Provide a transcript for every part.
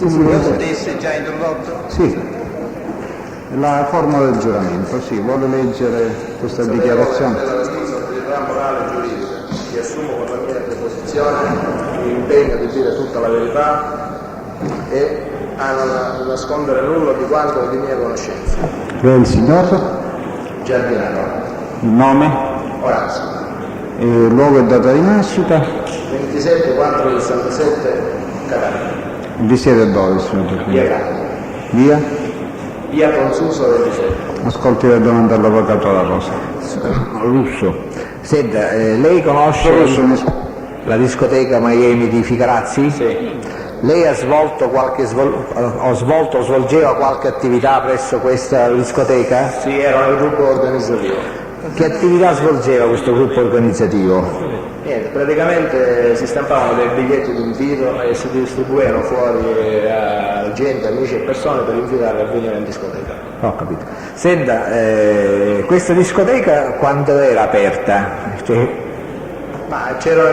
Sì, lo potesse già introdotto? Sì, la formula del giuramento, sì, vuole leggere questa dichiarazione. Della responsabilità morale e giuridica, che assumo con la mia deposizione, mi impegno di dire tutta la verità e a non nascondere nulla di quanto è di mia conoscenza. Lei è il signor? Giardinaro. Il nome? Orazio. Luogo e data di nascita? 27-4-67 Catania. Vi siete dove, signor Giardinaro? Via Grande. Via? Via Consuso 27. Ascolti la domanda all'avvocato La Rosa. Russo. Senta, lei conosce la discoteca Miami di Ficarazzi? Sì. Lei ha svolto svolgeva qualche attività presso questa discoteca? Sì, era nel gruppo organizzativo. Che attività svolgeva questo gruppo organizzativo? Niente, praticamente si stampavano dei biglietti d'invito e si distribuivano fuori a gente, amici e persone per invitarli a venire in discoteca. Ho capito. Senta, questa discoteca quando era aperta? Ma c'erano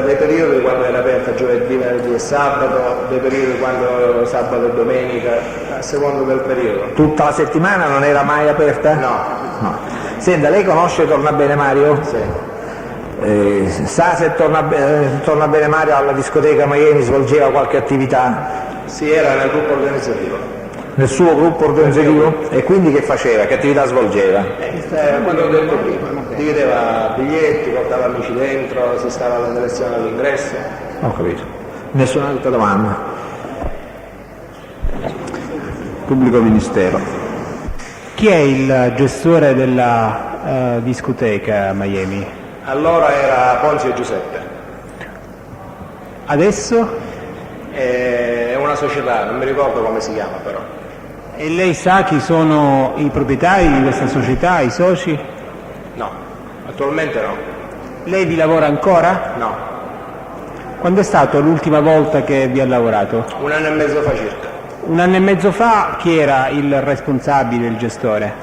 dei periodi quando era aperta giovedì, venerdì e sabato, dei periodi quando sabato e domenica, a secondo del periodo. Tutta la settimana non era mai aperta? No. Senta, lei conosce Tornabene Mario? Sì. Sa se Tornabene Mario alla discoteca Miami svolgeva qualche attività? Sì, era nel gruppo organizzativo. Nel suo gruppo organizzativo? E quindi che faceva? Che attività svolgeva? Quando ho detto prima, divideva biglietti, portava amici dentro, si stava alla direzione all'ingresso. Ho capito. Nessun'altra domanda? Pubblico Ministero. Chi è il gestore della discoteca Miami? Allora era Ponzio Giuseppe. Adesso? È una società, non mi ricordo come si chiama però. E lei sa chi sono i proprietari di questa società, i soci? No, attualmente no. Lei vi lavora ancora? No, Quando è stato l'ultima volta che vi ha lavorato? 1 anno e mezzo fa circa. 1 anno e mezzo fa chi era il responsabile, il gestore?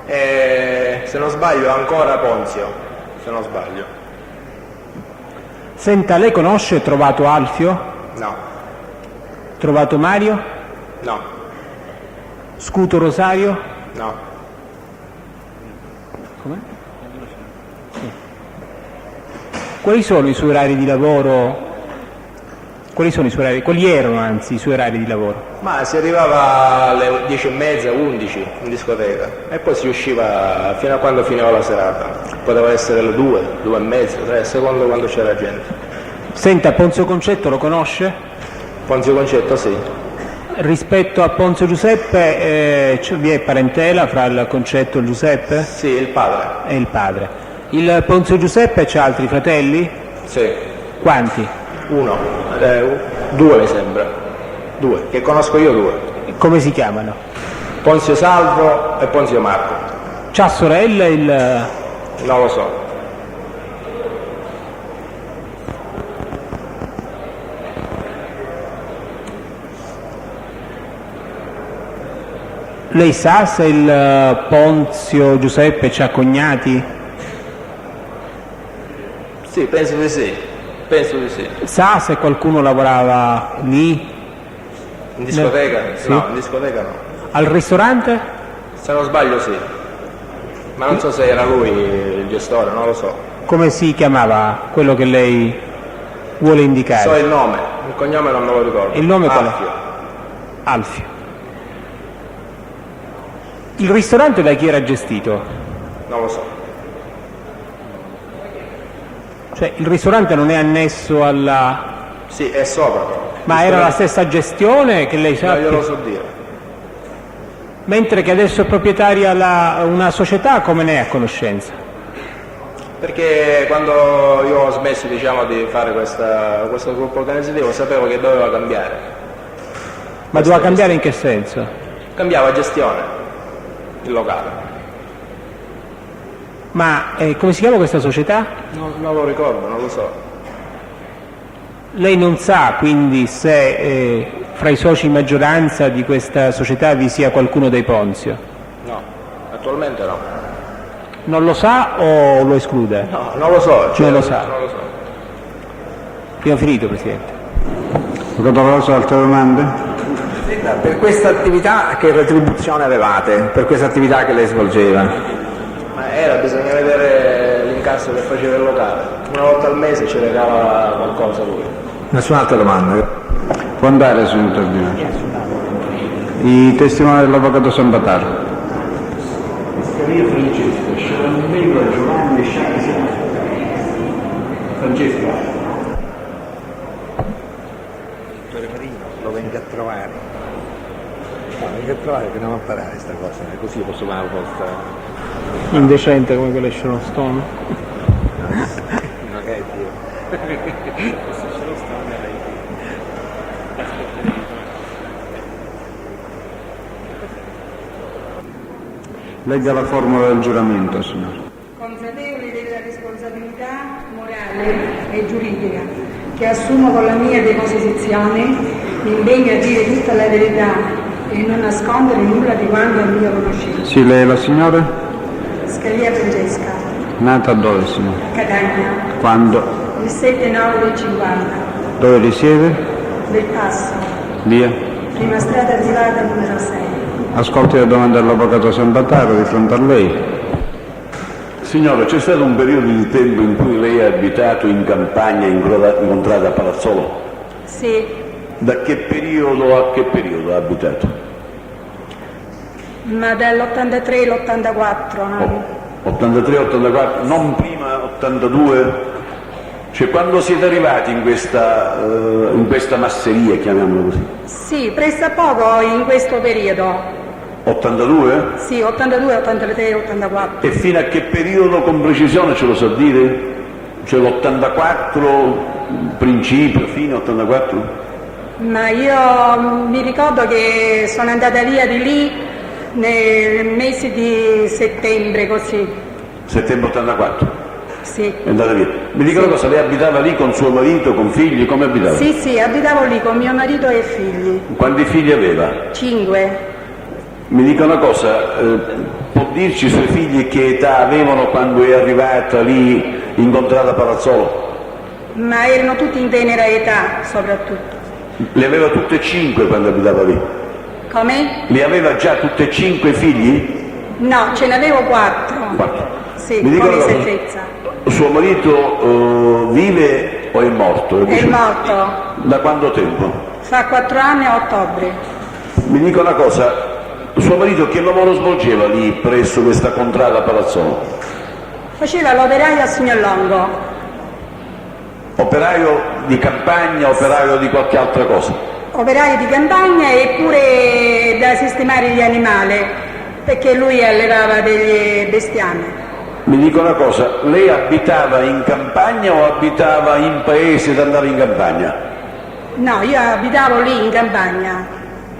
Se non sbaglio ancora Ponzio, se non sbaglio. Senta, lei conosce Trovato Alfio? No, Trovato Mario? no, Scuto Rosario? no. Com'è? Sì. Quali sono i suoi orari di lavoro? Quali erano anzi i suoi orari di lavoro? Ma si arrivava alle 10:30, 11 in discoteca e poi si usciva fino a quando finiva la serata. Poteva essere le 2, 2:30, 3, secondo quando c'era gente. Senta, Ponzio Concetto lo conosce? Ponzio Concetto sì. Rispetto a Ponzio Giuseppe vi è parentela fra il Concetto e il Giuseppe? Sì, il padre. E il padre. Il Ponzio Giuseppe c'ha altri fratelli? Sì, Quanti? 1, 2 mi sembra. 2, che conosco io 2. Come si chiamano? Ponzio Salvo e Ponzio Marco. C'ha sorelle il... Non lo so. Lei sa se il Ponzio Giuseppe c'ha cognati? Sì, penso di sì. Penso di sì. Sa se qualcuno lavorava lì? In discoteca? Sì. No, in discoteca no. Al ristorante? Se non sbaglio sì. Ma non so se era lui il gestore, non lo so. Come si chiamava quello che lei vuole indicare? So il nome, il cognome non me lo ricordo. Il nome qual è? Alfio. Alfio. Il ristorante da chi era gestito? Non lo so. Cioè il ristorante non è annesso alla... Sì, è sopra però. Ma era la stessa gestione che lei Non sa? glielo so dire. Mentre che adesso è proprietaria una società, come ne è a conoscenza? Perché quando io ho smesso diciamo di fare questo gruppo organizzativo sapevo che doveva cambiare. Ma doveva cambiare in che senso? Cambiava gestione, il locale. Ma come si chiama questa società? Non lo ricordo, non lo so. Lei non sa quindi se fra i soci in maggioranza di questa società vi sia qualcuno dei Ponzio? No, attualmente no. Non lo sa o lo esclude? No, non lo so. Non lo sa. Non lo so. Abbiamo finito, Presidente. Avvocato, altre domande? Per questa attività che retribuzione avevate? Per questa attività che lei svolgeva? Ma bisogna vedere l'incasso che faceva il locale. Una volta al mese ci regala qualcosa lui. Nessun'altra domanda? Può andare su intervenire. I testimoni dell'avvocato Sambataro. Io Francesco, Scialandello, Giovanni, Sciacchi, Francesco. Dottore Marino, lo venga a trovare. No, venga a trovare che andiamo a parare questa cosa, così posso fare una posta. Indecente come quelle Sharon Stone. Non è Dio. Legga la formula del giuramento, signore. Consapevole della responsabilità morale e giuridica che assumo con la mia deposizione, mi impegno a dire tutta la verità e non nascondere nulla di quanto a mia conoscenza. Sì, lei è la signora? Scalia Francesca, Nata dove, signore? Catania, Quando? il 7/9 del 50, Dove risiede? del Passo, Via. prima strada privata numero 6. Ascolti la domanda dell'avvocato Sambataro di fronte a lei. Signora, c'è stato un periodo di tempo in cui lei ha abitato in campagna in contrada Palazzolo? Sì, Da che periodo a che periodo ha abitato? ma dall'83 all'84. 83-84, non prima 82? Cioè quando siete arrivati in questa masseria, chiamiamola così? Sì, presto a poco in questo periodo. 82? Sì, 82, 83, 84. E fino a che periodo con precisione ce lo sa dire? Cioè l'84, principio, fine 84? Ma io mi ricordo che sono andata via di lì nel mese di settembre, così. Settembre 84? Sì. È andata via. Mi dica una cosa, lei abitava lì con suo marito, con figli, come abitava? Sì, sì, abitavo lì con mio marito e figli. Quanti figli aveva? 5. Mi dica una cosa, può dirci i suoi figli che età avevano quando è arrivata lì in contrada Palazzolo? Ma erano tutti in tenera età, soprattutto. Le aveva tutte e 5 quando abitava lì? Come? Li aveva già tutte e 5 figli? No, ce n'avevo 4. 4. Sì, Mi dica con una cosa, esattezza. suo marito vive o è morto? È morto. Da quanto tempo? Fa 4 anni a ottobre. Mi dica una cosa, suo marito che lavoro svolgeva lì presso questa contrada Palazzolo? Faceva l'operaio a Signor Longo. Operaio di campagna, operaio di qualche altra cosa? Operaio di campagna e pure da sistemare gli animali, perché lui allevava delle bestiame. Mi dica una cosa, lei abitava in campagna o abitava in paese ed andava in campagna? No, io abitavo lì in campagna,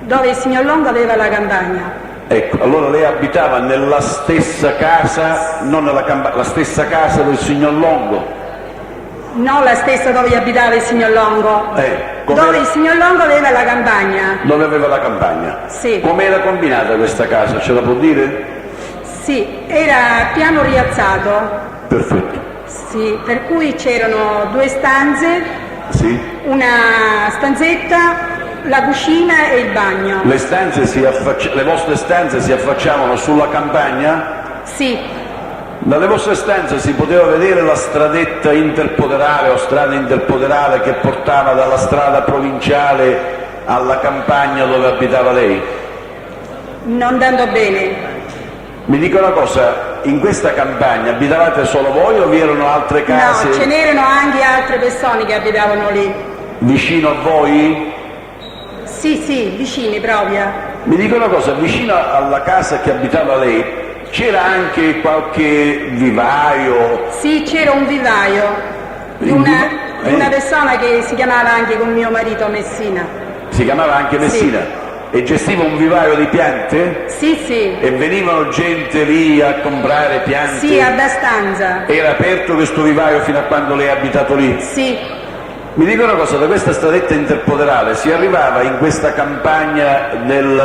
dove il signor Longo aveva la campagna. Ecco, allora lei abitava nella stessa casa, non nella la stessa casa del signor Longo? Non la stessa dove abitava il signor Longo, dove il signor Longo aveva la campagna. Dove aveva la campagna? Sì. Com'era combinata questa casa, ce la può dire? Sì, era piano rialzato. Perfetto. Sì, per cui c'erano 2 stanze, Sì. una stanzetta, la cucina e il bagno. Le vostre stanze si affacciavano sulla campagna? Sì. Dalle vostre stanze si poteva vedere la stradetta interpoderale o strada interpoderale che portava dalla strada provinciale alla campagna dove abitava lei? Non tanto bene. Mi dica una cosa, in questa campagna abitavate solo voi o vi erano altre case? No, ce n'erano anche altre persone che abitavano lì. Vicino a voi? Sì, sì, vicini proprio. Mi dica una cosa, vicino alla casa che abitava lei c'era anche qualche vivaio? Sì, c'era un vivaio di una persona che si chiamava anche con mio marito Messina. Si chiamava anche Messina? Sì. E gestiva un vivaio di piante? Sì, sì. E venivano gente lì a comprare piante? Sì, abbastanza. Era aperto questo vivaio fino a quando lei ha abitato lì? Sì. Mi dica una cosa, da questa stradetta interpoderale si arrivava in questa campagna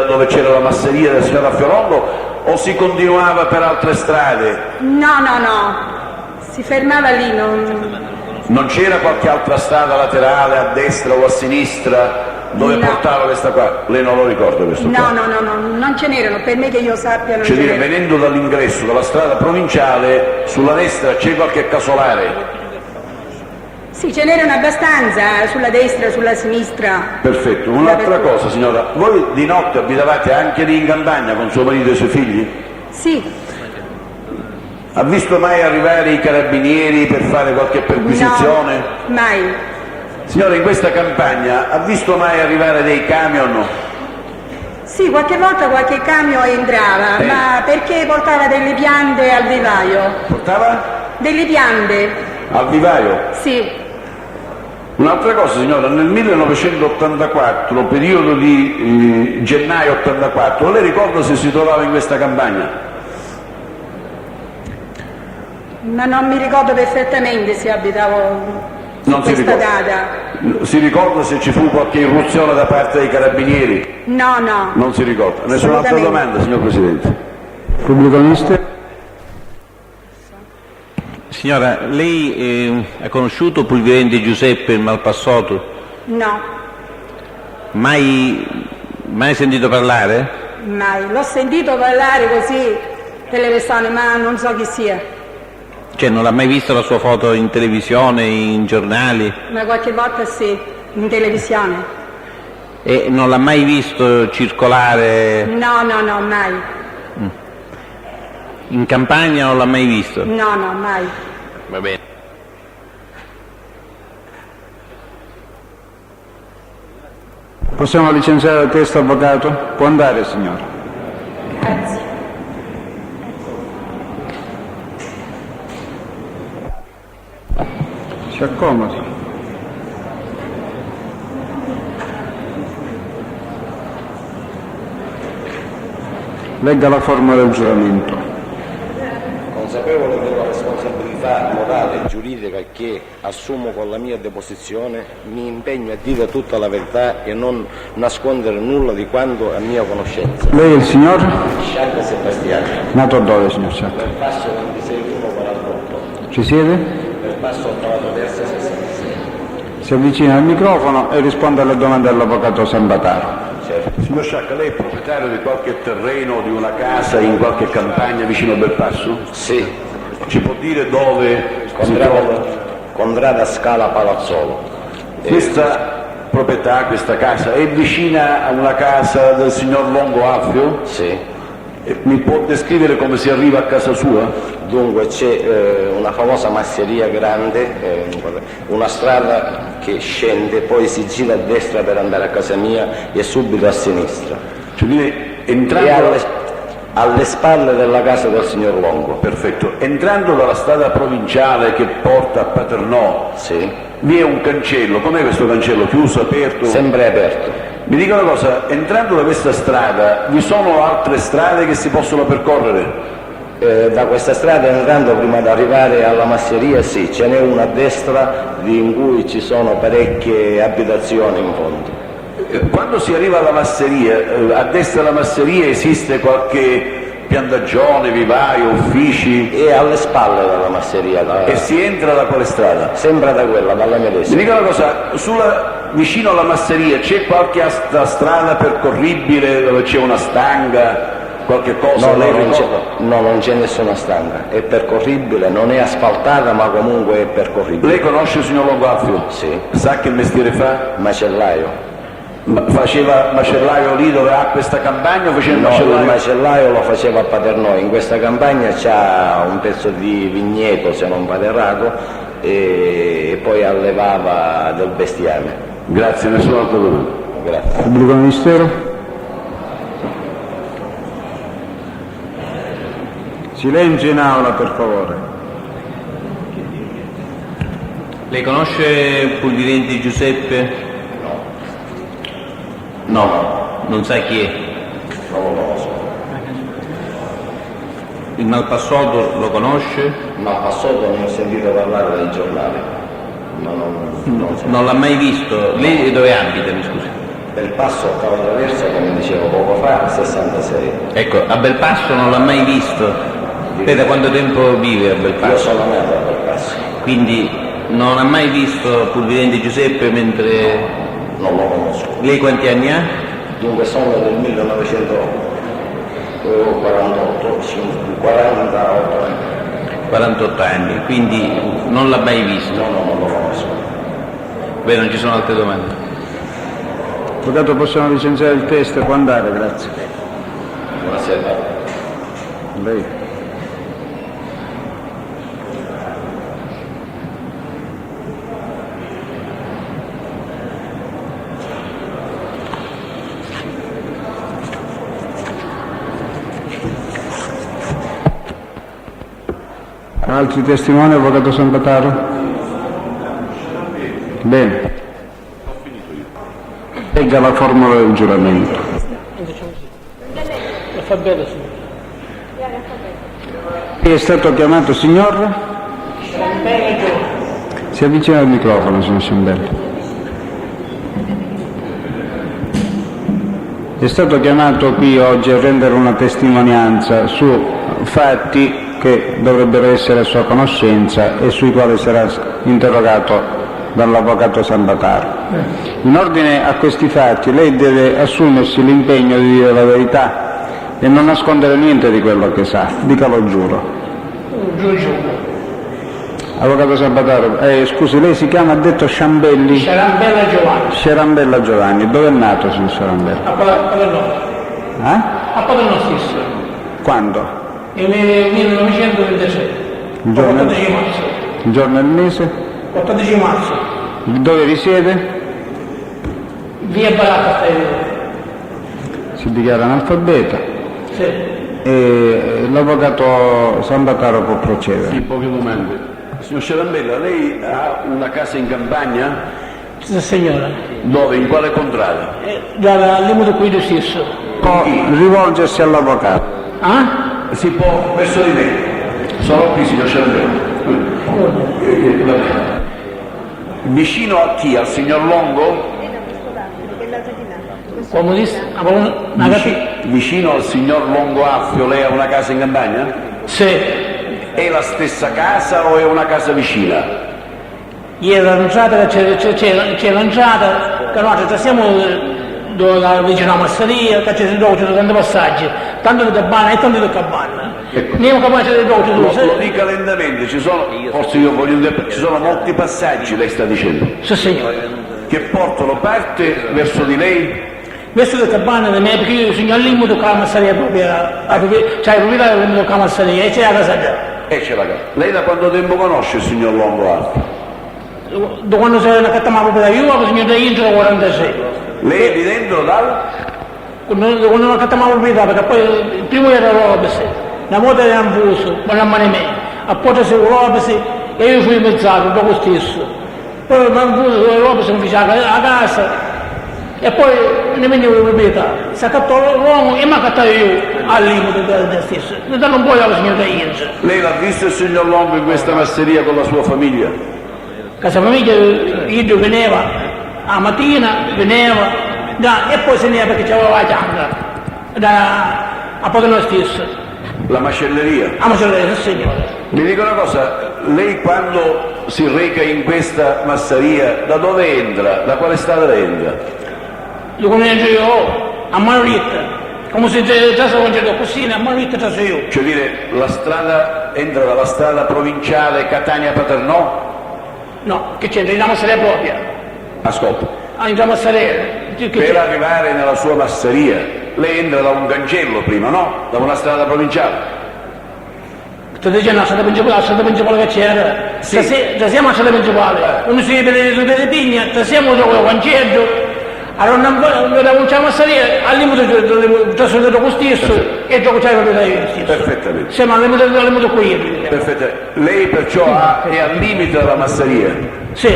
dove c'era la masseria della signora Fiolongo o si continuava per altre strade? No, no, no. Si fermava lì, Non c'era qualche altra strada laterale a destra o a sinistra dove No. portava questa qua? Lei non lo ricorda questo No, qua? no, non ce n'erano, per me che io sappia non Cioè ce dire, n'erano. venendo dall'ingresso della strada provinciale, sulla destra c'è qualche casolare? Sì, ce n'erano abbastanza, sulla destra, sulla sinistra. Perfetto. Un'altra cosa, signora, voi di notte abitavate anche lì in campagna con suo marito e i suoi figli? Sì, Ha visto mai arrivare i carabinieri per fare qualche perquisizione? no, mai. Signora, in questa campagna ha visto mai arrivare dei camion? Sì, qualche volta qualche camion entrava, ma perché portava delle piante al vivaio? Portava Delle piante, al vivaio? sì. Un'altra cosa, signora, nel 1984, periodo di gennaio 84, lei ricorda se si trovava in questa campagna? Ma non mi ricordo perfettamente se abitavo Non si questa ricorda. data. Si ricorda se ci fu qualche irruzione da parte dei carabinieri? No, no. Non si ricorda. Nessun'altra Assolutamente. domanda, signor Presidente? Pubblico ministero? Signora, lei ha conosciuto Pulvirente Giuseppe il Malpassato? No, Mai sentito parlare? mai. L'ho sentito parlare così delle persone, ma non so chi sia. Cioè non l'ha mai visto la sua foto in televisione, in giornali? Ma qualche volta sì, in televisione. E non l'ha mai visto circolare No, mai. in campagna? Non l'ha mai visto? No, mai. Va bene. Possiamo licenziare il testo, avvocato? Può andare, signora. Grazie. Si accomodi. Legga la forma del giuramento. Consapevole della responsabilità morale e giuridica che assumo con la mia deposizione, mi impegno a dire tutta la verità e non nascondere nulla di quanto a mia conoscenza. Lei è il signor? Sciacca Sebastiano, Nato dove, signor Sciacca? per passo 26.148, Ci siede? per passo 83.66. Si avvicina al microfono e risponde alle domande dell'avvocato Sambataro. Signor Sciacca, lei è proprietario di qualche terreno o di una casa in qualche campagna vicino a Belpasso? Sì, Ci può dire dove si trova? Contrada Scala Palazzolo. Questa proprietà, questa casa, è vicina a una casa del signor Longo Alfio? Sì. Mi può descrivere come si arriva a casa sua? Dunque c'è una famosa masseria grande, una strada che scende, poi si gira a destra per andare a casa mia e subito a sinistra. Cioè, dire, E entrando... alle spalle della casa del signor Longo. Perfetto. Entrando dalla strada provinciale che porta a Paternò, Sì, vi è un cancello. Com'è questo cancello? Chiuso, aperto? sempre aperto. Mi dica una cosa, entrando da questa strada, vi sono altre strade che si possono percorrere? Da questa strada entrando prima di arrivare alla masseria sì, ce n'è una a destra in cui ci sono parecchie abitazioni in fondo. Quando si arriva alla masseria, a destra della masseria esiste qualche piantagione, vivaio, uffici? E alle spalle della masseria, E si entra da quale strada? sempre da quella, dalla Mi medesima. dica una cosa, vicino alla masseria c'è qualche altra strada percorribile dove c'è una stanga, qualche cosa? No, Lei non ricorda? non c'è nessuna stanga, è percorribile, non è asfaltata ma comunque è percorribile. Lei conosce il signor Longoaffio? Sì, Sa che mestiere fa? macellaio. Faceva macellaio lì dove ha questa campagna o faceva il No, il macellaio? macellaio lo faceva a Paternò, in questa campagna c'ha un pezzo di vigneto se non vado errato e poi allevava del bestiame. Grazie, nessun altro domanda. Grazie. Pubblico ministero? Silenzio in aula, per favore. Lei conosce Pulvirente Giuseppe? No, non sa chi è. Non lo conosco. Il Malpassato lo conosce? Ma passato ne ho sentito parlare dai giornali, ma non so. Non l'ha mai visto. Lei dove abita, mi scusi? Per passo a Cavallo Verso, come dicevo poco fa, 66. Ecco, a Belpasso non l'ha mai visto. Lei da quanto tempo vive a Io Belpasso? sono nato a quel passo. Quindi Non ha mai visto Pulvirenti Giuseppe mentre... Non lo conosco. Lei quanti anni ha? Dunque sono del 1948, 48 anni. 48 anni, quindi non l'ha mai visto. No, non lo conosco. Beh, non ci sono altre domande. Avvocato, possiamo licenziare il test e può andare, grazie. Buonasera. Lei. Altri testimoni, avvocato Sambataro? Bene. Legga la formula del giuramento. Chi è stato chiamato signor? Si avvicina al microfono, signor Sciambello. È stato chiamato qui oggi a rendere una testimonianza su fatti che dovrebbero essere a sua conoscenza e sui quali sarà interrogato dall'avvocato Sambataro. In ordine a questi fatti lei deve assumersi l'impegno di dire la verità e non nascondere niente di quello che sa, dica lo giuro. Avvocato Sambataro, scusi, lei si chiama, ha detto Sciambelli? Sciarambella Giovanni. Sciarambella Giovanni, dove è nato signor Sciarambella? A Paderno. A Paderno stesso. Quando? Nel 1927. Il giorno, 14 marzo. il giorno e il mese? 14 marzo. Dove risiede? Via Baracca. Si dichiara analfabeta. Sì. E l'avvocato Sambataro può procedere. Sì, poche domande. Signor Sciarambella, lei ha una casa in campagna? Sì, signora. Dove? In quale contrada? Dal limite qui stesso. Può rivolgersi all'avvocato. Ah? Si può, verso di me. Sono qui, signor Sciarambella. Vicino a chi? Al signor Longo? Come dice? Vicino al signor Longo Affio lei ha una casa in campagna? Sì. È la stessa casa o è una casa vicina? Ieri l'entrata, c'è l'entrata, che noi siamo vicino alla masseria, che c'è tanti passaggi, tanto di cabana e tanto di cabana. Ecco. Andiamo capace di Lo dica lentamente, ci sono molti passaggi, lei sta dicendo, Sì, signore. che portano parte verso di lei. Verso le cabane di me, perché io sono al limite con la masseria propria, cioè il proprietario del limite con la masseria e c'è la casa già. E c'è la casa. Lei da quanto tempo conosce il signor Longo Affio? Da quando sei una cattama proprietà, io ho signor da Intro 46. Lei è di dentro dal? Quando non ho cattama proprietà, perché poi il primo era Robes, la moto era Ambuso, ma non mani me, a poi c'è Robes e io fui mezzato, dopo stesso. Poi Ambuso, Robes mi fece la casa e poi ne venivo di proprietà. Si accattò l'uomo e mi accattò io al limite del stesso. Non può la signora Intro. Lei l'ha visto il signor Longo in questa masseria con la sua famiglia? Casa famiglia io veniva a mattina, veniva e poi se ne perché c'aveva la gianga a Paderno stesso. La macelleria? A macelleria, sì signore. Mi dica una cosa, lei quando si reca in questa masseria, da dove entra? Da quale strada entra? Io conosco io a Manritta, come se già stavo mangiando così, a Manritta già so io. Cioè dire, la strada entra dalla strada provinciale Catania-Paternò? No, che c'entra, la masseria propria. Ascolta, In la masseria. per arrivare nella sua masseria, lei entra da un cancello prima, no? Da una strada provinciale. Sto dicendo la strada principale che c'era. Sì. Già siamo alla strada principale. Uno si vede le pigna, siamo dopo il cancello. Allora non c'è masseria, al limite già sono con stesso e gioco c'è la io stesso. Perfettamente. Siamo al limite qui. Perfettamente. Lei perciò è al limite della masseria, Sì.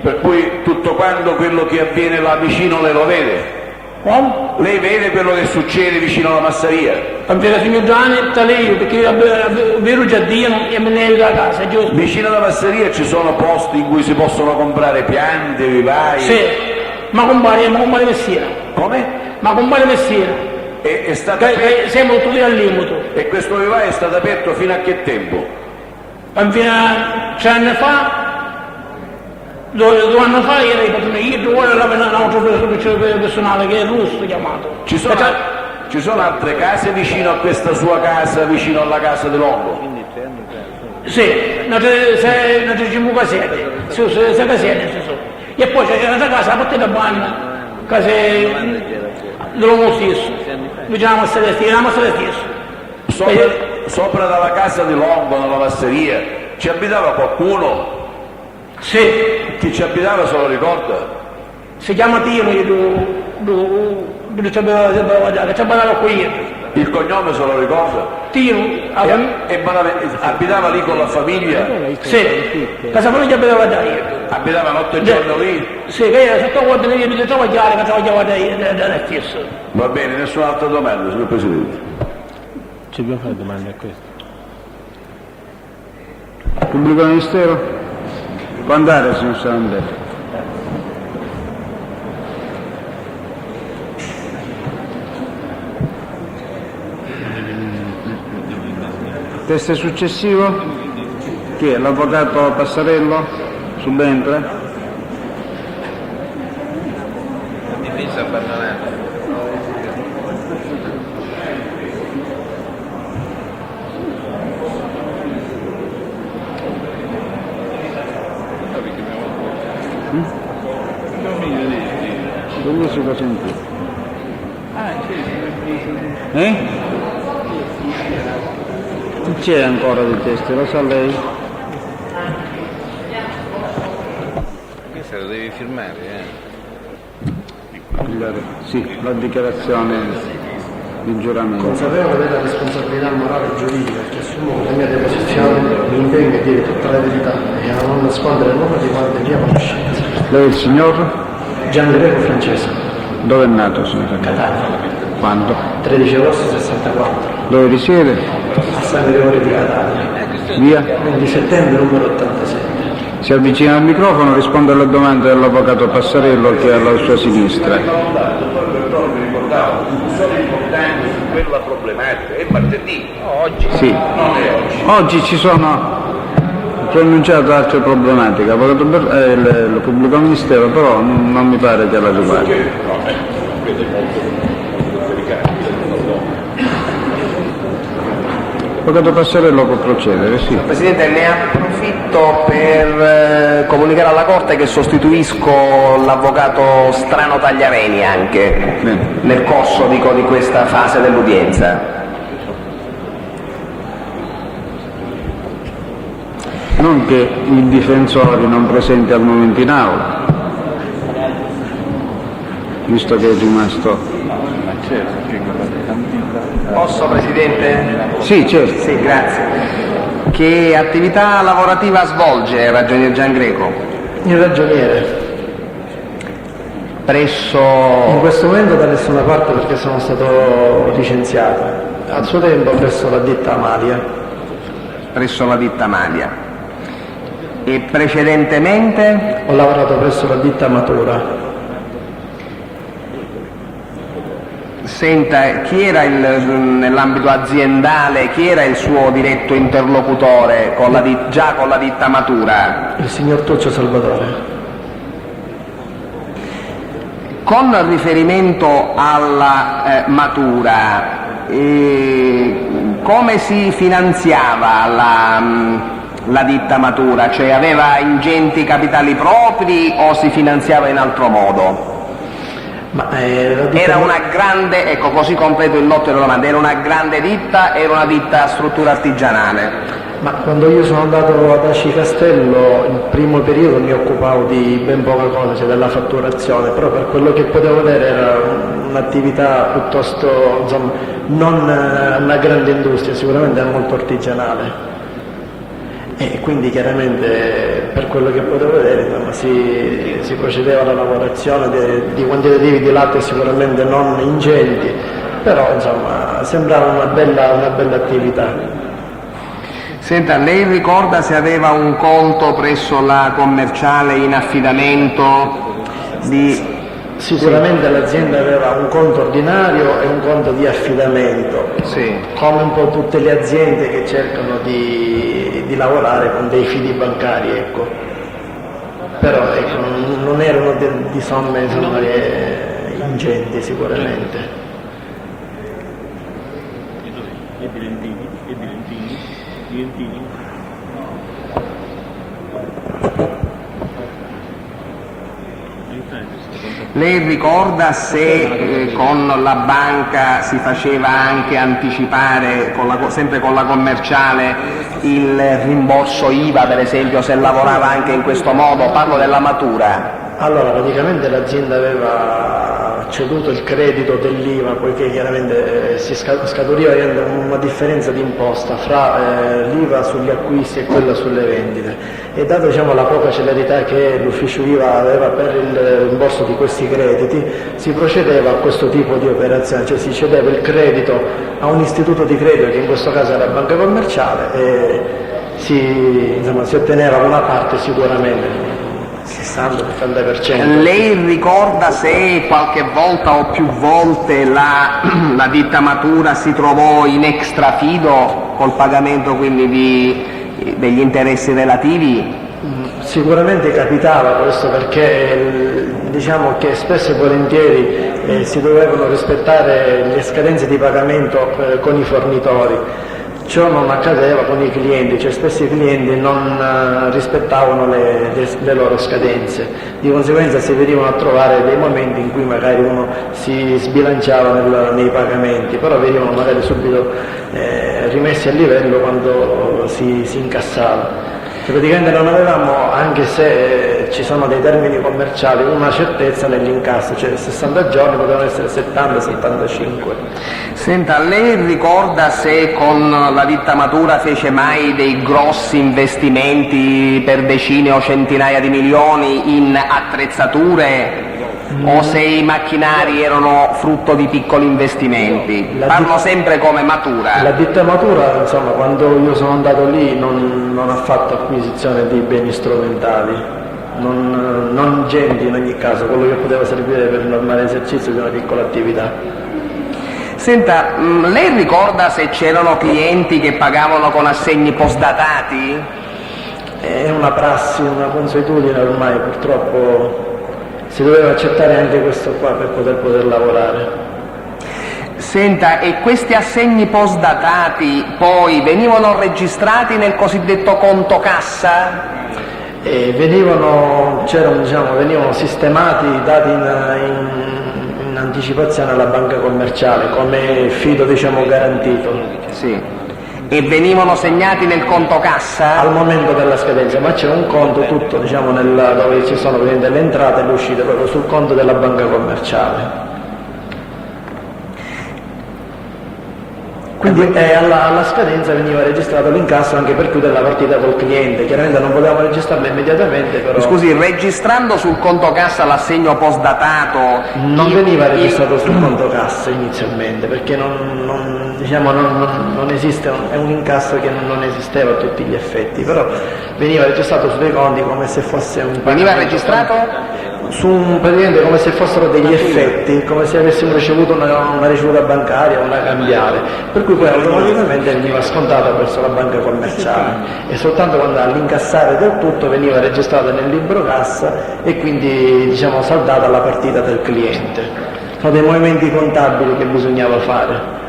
per cui tutto quanto quello che avviene là vicino lei lo vede. Come? Lei vede quello che succede vicino alla masseria? Quando signor Gianni, sta lì, perché io avevo giardino e me ne aiuto a casa, giusto? Vicino alla masseria ci sono posti in cui si possono comprare piante, vivai. Sì. Ma compare Messina. Come? Ma compare Messina. È stato aperto, siamo tutti al limite. e questo vivaio è stato aperto fino a che tempo? Fino a 3 anni fa 2 anni fa era il patrono, io 2 ore l'altro personale che è russo chiamato. Ci sono altre case vicino a questa sua casa, vicino alla casa di Longo? Sì, un'altra 5 casette, sì, 6 casette ci sono. E poi c'è un'altra casa, la porta da bagno, casa dell'uomo stesso, vicino alla masseria stesso. Sopra dalla casa di Longo, nella masseria, ci abitava qualcuno? Sì. Chi ci abitava se lo ricorda? Si chiama Tino, che ci abitava qui. Il cognome se lo ricorda? Tino. Abitava lì con la famiglia? Sì, casa famiglia abitava da io. Abitava notte e giorno lì? Sì, che era sotto guardia di travagliare, che travagliava da stesso. Va bene, nessuna altra domanda, signor Presidente. Ci dobbiamo fare domande a questo. Pubblico Ministero? Può andare, signor Sarandelli. Teste successivo? Chi è? L'avvocato Passarello? Subentra? Difesa abbandonata. Quello si può sentire. Chi c'è ancora di teste? Lo sa lei? Questo lo devi firmare, Sì, la dichiarazione di giuramento. Consapevole della responsabilità morale e giuridica che assumo con la mia deposizione, mi impegno a dire tutta la verità e a non nascondere nulla di quanto è mia conoscenza. Lei è il signor? Giangrego Francesco. Dove è nato, signor? Catania. Quando? 13 agosto 64. Dove risiede? A San Gregorio di Catania. Via? 20 settembre numero 87. Si avvicina al microfono, risponde alle domande dell'avvocato Passarello che è alla sua sinistra. Il dottor Bertone mi ricordava sono importanti su quella problematica. È martedì? Oggi? Sì. Non è oggi. Oggi ci sono pronunciate altre problematiche, il pubblico ministero, però non mi pare che la riguardi. Avvocato Passarello può procedere, sì. Presidente, ne approfitto per comunicare alla Corte che sostituisco l'avvocato Strano Tagliaveni anche nel corso di questa fase dell'udienza. Non che i difensori non presenti al momento in aula, visto che è rimasto. Posso, Presidente? Sì, certo. Sì, grazie. Che attività lavorativa svolge Ragionier Giangreco? Il ragioniere. Presso... In questo momento da nessuna parte perché sono stato licenziato. Al suo tempo presso la ditta Amalia. Presso la ditta Amalia. E precedentemente? Ho lavorato presso la ditta Matura. Senta, chi era nell'ambito aziendale, chi era il suo diretto interlocutore già con la ditta Matura? Il signor Tuccio Salvatore. Con riferimento alla Matura, come si finanziava la ditta Matura? Cioè aveva ingenti capitali propri o si finanziava in altro modo? Era una grande, ecco così completo il lotto delle domande, era una grande ditta, era una ditta a struttura artigianale? Ma quando io sono andato ad Aci Castello, il primo periodo mi occupavo di ben poca cosa, cioè della fatturazione, però per quello che potevo vedere era un'attività piuttosto, insomma, non una grande industria, sicuramente era molto artigianale. E quindi chiaramente per quello che potevo vedere insomma, si procedeva alla lavorazione di quantitativi di latte sicuramente non ingenti, però insomma sembrava una bella attività. Senta, lei ricorda se aveva un conto presso la commerciale in affidamento di... Sicuramente l'azienda aveva un conto ordinario e un conto di affidamento, sì, come un po' tutte le aziende che cercano di lavorare con dei fidi bancari, ecco. però ecco, non erano di somme ingenti sicuramente. Lei ricorda se con la banca si faceva anche anticipare, sempre con la commerciale, il rimborso IVA per esempio, se lavorava anche in questo modo? Parlo della matura. Allora, praticamente l'azienda aveva ceduto il credito dell'IVA, poiché chiaramente si scaturiva una differenza di imposta fra l'IVA sugli acquisti e quella sulle vendite, e dato la poca celerità che l'ufficio IVA aveva per il rimborso di questi crediti, si procedeva a questo tipo di operazione, cioè si cedeva il credito a un istituto di credito, che in questo caso era la banca commerciale, e si otteneva una parte sicuramente. 60-70%. Lei ricorda se qualche volta o più volte la ditta matura si trovò in extrafido col pagamento quindi degli interessi relativi? Sicuramente capitava questo, perché diciamo che spesso e volentieri si dovevano rispettare le scadenze di pagamento con i fornitori. Ciò non accadeva con i clienti, cioè spesso i clienti non rispettavano le loro scadenze, di conseguenza si venivano a trovare dei momenti in cui magari uno si sbilanciava nei pagamenti, però venivano magari subito rimessi a livello quando si incassava. Cioè, praticamente non avevamo, anche se ci sono dei termini commerciali, una certezza nell'incasso, cioè 60 giorni potevano essere 70-75. Senta, lei ricorda se con la ditta matura fece mai dei grossi investimenti per decine o centinaia di milioni in attrezzature? O se i macchinari erano frutto di piccoli investimenti? Parlo sempre come matura. La ditta matura, insomma, quando io sono andato lì non ha fatto acquisizione di beni strumentali, non ingenti in ogni caso, quello che poteva servire per il normale esercizio di una piccola attività. Senta, lei ricorda se c'erano clienti che pagavano con assegni postdatati? È una prassi, una consuetudine ormai, purtroppo si doveva accettare anche questo qua per poter lavorare. Senta, e questi assegni postdatati poi venivano registrati nel cosiddetto conto cassa? Venivano sistemati, dati in anticipazione alla banca commerciale come fido garantito. Sì. E venivano segnati nel conto cassa? Al momento della scadenza, ma c'è un conto tutto dove ci sono le entrate e le uscite, proprio sul conto della banca commerciale. Quindi alla scadenza veniva registrato l'incasso anche per chiudere la partita col cliente. Chiaramente non potevamo registrarlo immediatamente, però... Scusi, registrando sul conto cassa l'assegno postdatato... Non veniva registrato sul conto cassa inizialmente, perché non esiste, è un incasso che non esisteva a tutti gli effetti, però veniva registrato sui conti come se fosse un... Veniva registrato? Praticamente come se fossero degli effetti, come se avessimo ricevuto una ricevuta bancaria o una cambiale, per cui poi automaticamente veniva scontata verso la banca commerciale e soltanto quando all'incassare del tutto veniva registrata nel libro cassa e quindi saldata la partita del cliente. Sono dei movimenti contabili che bisognava fare.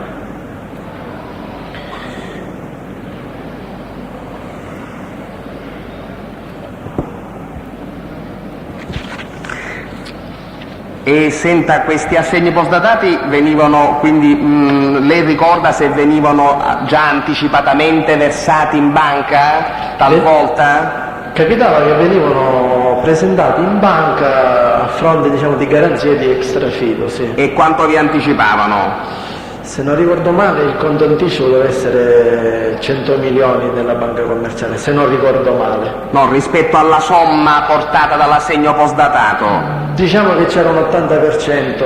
E senta, questi assegni postdatati venivano, quindi lei ricorda se venivano già anticipatamente versati in banca talvolta? Capitava che venivano presentati in banca a fronte di garanzie di extrafido, sì. E quanto vi anticipavano? Se non ricordo male il conto anticipo deve essere 100 milioni della banca commerciale, se non ricordo male. No, rispetto alla somma portata dall'assegno postdatato? Diciamo che c'era un 80%.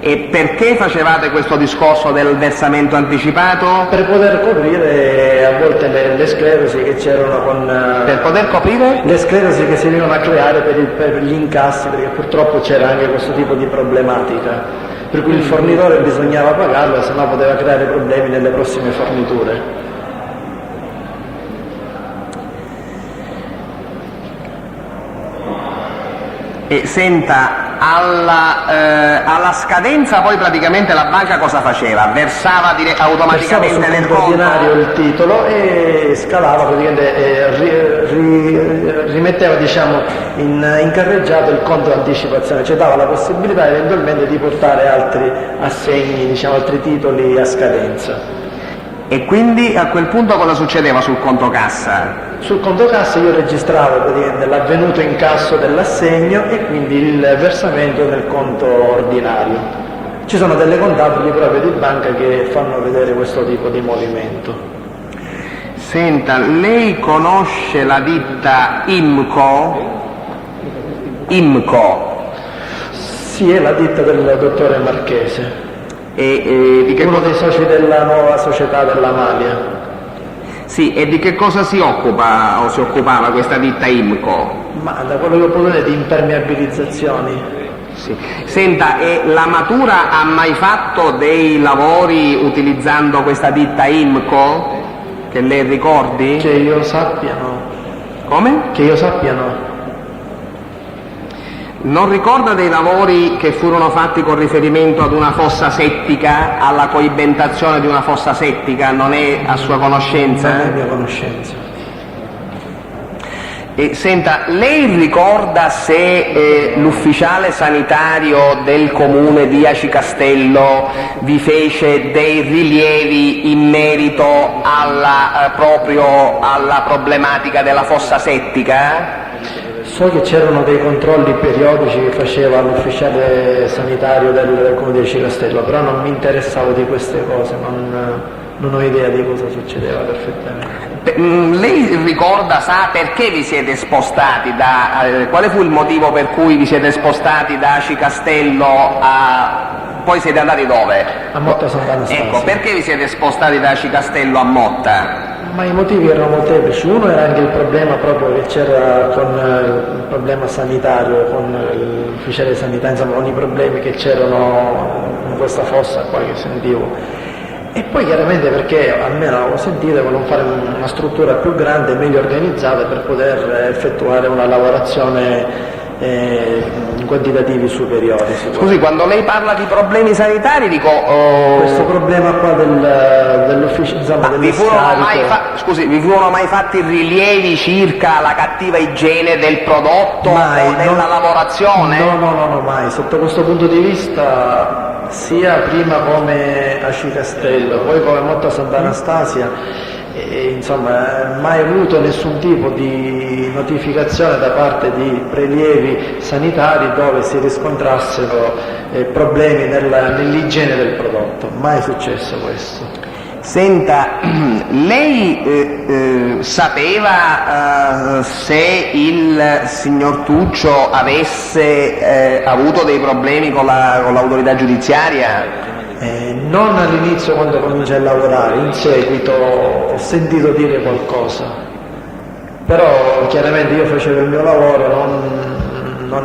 E perché facevate questo discorso del versamento anticipato? Per poter coprire a volte le sclerosi che c'erano Per poter coprire? Le sclerosi che si venivano a creare per gli incassi, perché purtroppo c'era anche questo tipo di problematica. Per cui il fornitore bisognava pagarlo, se no poteva creare problemi nelle prossime forniture. Senta, alla scadenza poi praticamente la banca cosa faceva? Versava automaticamente nel conto ordinario il titolo e scalava praticamente, rimetteva in carreggiato il conto d'anticipazione, cioè dava la possibilità eventualmente di portare altri assegni, altri titoli a scadenza. E quindi a quel punto cosa succedeva sul conto cassa? Sul conto cassa io registravo praticamente l'avvenuto incasso dell'assegno e quindi il versamento nel conto ordinario. Ci sono delle contabili proprio di banca che fanno vedere questo tipo di movimento. Senta, lei conosce la ditta IMCO? IMCO? Sì, è la ditta del dottore Marchese. Uno dei soci della nuova società della Malia. Sì, e di che cosa si occupa o si occupava questa ditta IMCO? Ma da quello che ho potuto vedere di impermeabilizzazioni. Sì. Senta, e la Matura ha mai fatto dei lavori utilizzando questa ditta IMCO? Che lei ricordi? Che io sappia no. Come? Che io sappia no. Non ricorda dei lavori che furono fatti con riferimento ad una fossa settica, alla coibentazione di una fossa settica? Non è a sua conoscenza? Non è a mia conoscenza. Senta, lei ricorda se l'ufficiale sanitario del comune di Aci Castello vi fece dei rilievi in merito proprio alla problematica della fossa settica? So che c'erano dei controlli periodici che faceva l'ufficiale sanitario del comune di Aci Castello, però non mi interessavo di queste cose, non ho idea di cosa succedeva perfettamente. Lei ricorda, sa perché vi siete spostati quale fu il motivo per cui vi siete spostati da Aci Castello poi siete andati dove? A Motta Sant'Anastasia. Ecco, perché vi siete spostati da Aci Castello a Motta? Ma i motivi erano molteplici. Uno era anche il problema proprio che c'era con il problema sanitario, con l'ufficiale di sanità, insomma con i problemi che c'erano in questa fossa qua che sentivo. E poi chiaramente perché almeno avevo sentito che volevano fare una struttura più grande e meglio organizzata per poter effettuare una lavorazione in quantitativi superiori. Scusi, quando lei parla di problemi sanitari dico... Questo problema qua dell'ufficio, insomma, vi furono mai fatti rilievi circa la cattiva igiene del prodotto o della lavorazione? No, mai. Sotto questo punto di vista, sia prima come Aci Castello, poi come Motta Sant'Anastasia, insomma, mai avuto nessun tipo di notificazione da parte di prelievi sanitari dove si riscontrassero problemi nell'igiene del prodotto. Mai è successo questo. Senta, lei sapeva se il signor Tuccio avesse avuto dei problemi con l'autorità giudiziaria? Non all'inizio quando cominciai a lavorare, in seguito ho sentito dire qualcosa, però chiaramente io facevo il mio lavoro, non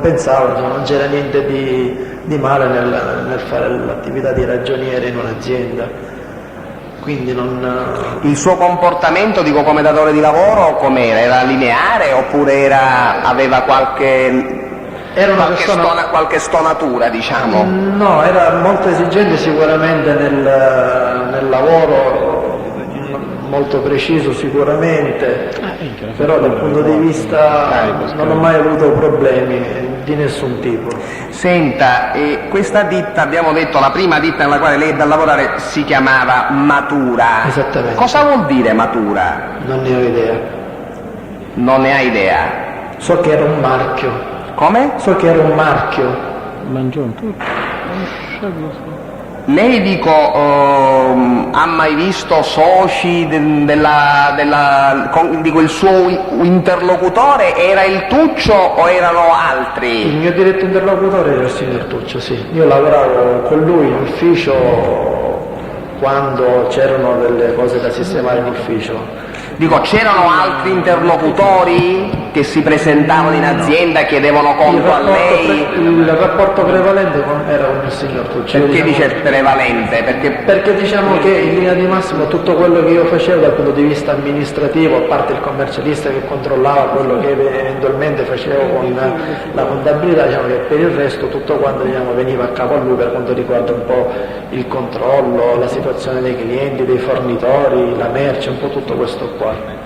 pensavo, non c'era niente di male nel fare l'attività di ragioniere in un'azienda, quindi non... Il suo comportamento, dico, come datore di lavoro com'era? Era lineare oppure aveva qualche stonatura, diciamo? No, era molto esigente sicuramente nel lavoro, molto preciso sicuramente, però dal punto di vista non ho mai avuto problemi di nessun tipo. Senta, questa ditta, abbiamo detto, la prima ditta nella quale lei è da lavorare si chiamava Matura. Esattamente. Cosa vuol dire Matura? Non ne ho idea. Non ne ha idea? So che era un marchio. Come? So che era un marchio. Lei, dico, ha mai visto soci dico, il suo interlocutore era il Tuccio o erano altri? Il mio diretto interlocutore era il signor Tuccio, sì. Io lavoravo con lui in ufficio quando c'erano delle cose da sistemare in ufficio. Dico, c'erano altri interlocutori? che si presentavano in azienda, chiedevano conto a lei? Il rapporto prevalente era con il signor Tucci. Perché dice prevalente? Perché diciamo che in linea di massimo tutto quello che io facevo dal punto di vista amministrativo, a parte il commercialista che controllava quello che eventualmente facevo con la contabilità, diciamo che per il resto tutto quanto veniva a capo a lui per quanto riguarda un po' il controllo, la situazione dei clienti, dei fornitori, la merce, un po' tutto questo qua.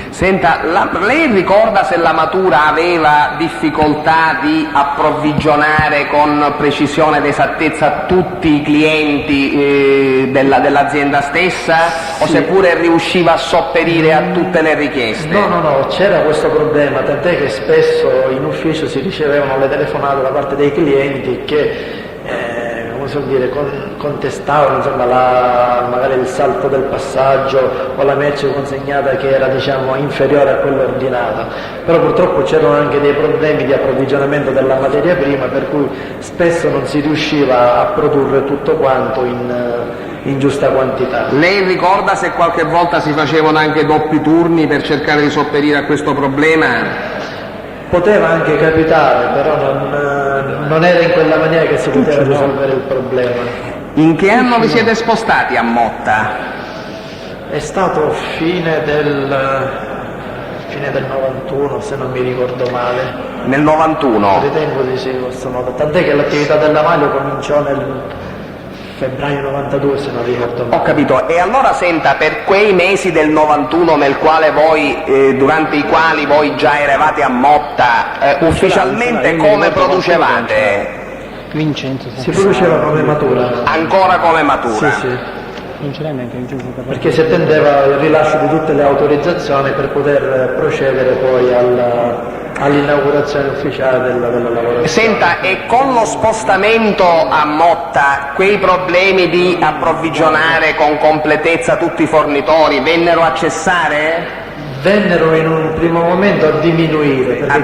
Senta, lei ricorda se la Matura aveva difficoltà di approvvigionare con precisione ed esattezza tutti i clienti dell'azienda stessa, o seppure riusciva a sopperire a tutte le richieste? No, c'era questo problema, tant'è che spesso in ufficio si ricevevano le telefonate da parte dei clienti che contestavano magari il salto del passaggio o la merce consegnata che era inferiore a quella ordinata, però purtroppo c'erano anche dei problemi di approvvigionamento della materia prima, per cui spesso non si riusciva a produrre tutto quanto in giusta quantità. Lei ricorda se qualche volta si facevano anche doppi turni per cercare di sopperire a questo problema? Poteva anche capitare, però non era in quella maniera che si poteva risolvere il problema. In che anno vi siete spostati a Motta? È stato fine del 91, se non mi ricordo male. Nel 91? Ritengo di sì, tant'è che l'attività del lavaglio cominciò nel febbraio 92, se non ricordo male. Ho capito, e allora senta, per quei mesi del 91 durante i quali voi già eravate a Motta, ufficialmente come producevate? Vincenzo. Si produceva come matura. Ancora come matura? Sì. Perché si attendeva il rilascio di tutte le autorizzazioni per poter procedere poi all'inaugurazione ufficiale della lavorazione. Senta, e con lo spostamento a Motta quei problemi di approvvigionare con completezza tutti i fornitori vennero a cessare? Vennero in un primo momento a diminuire, perché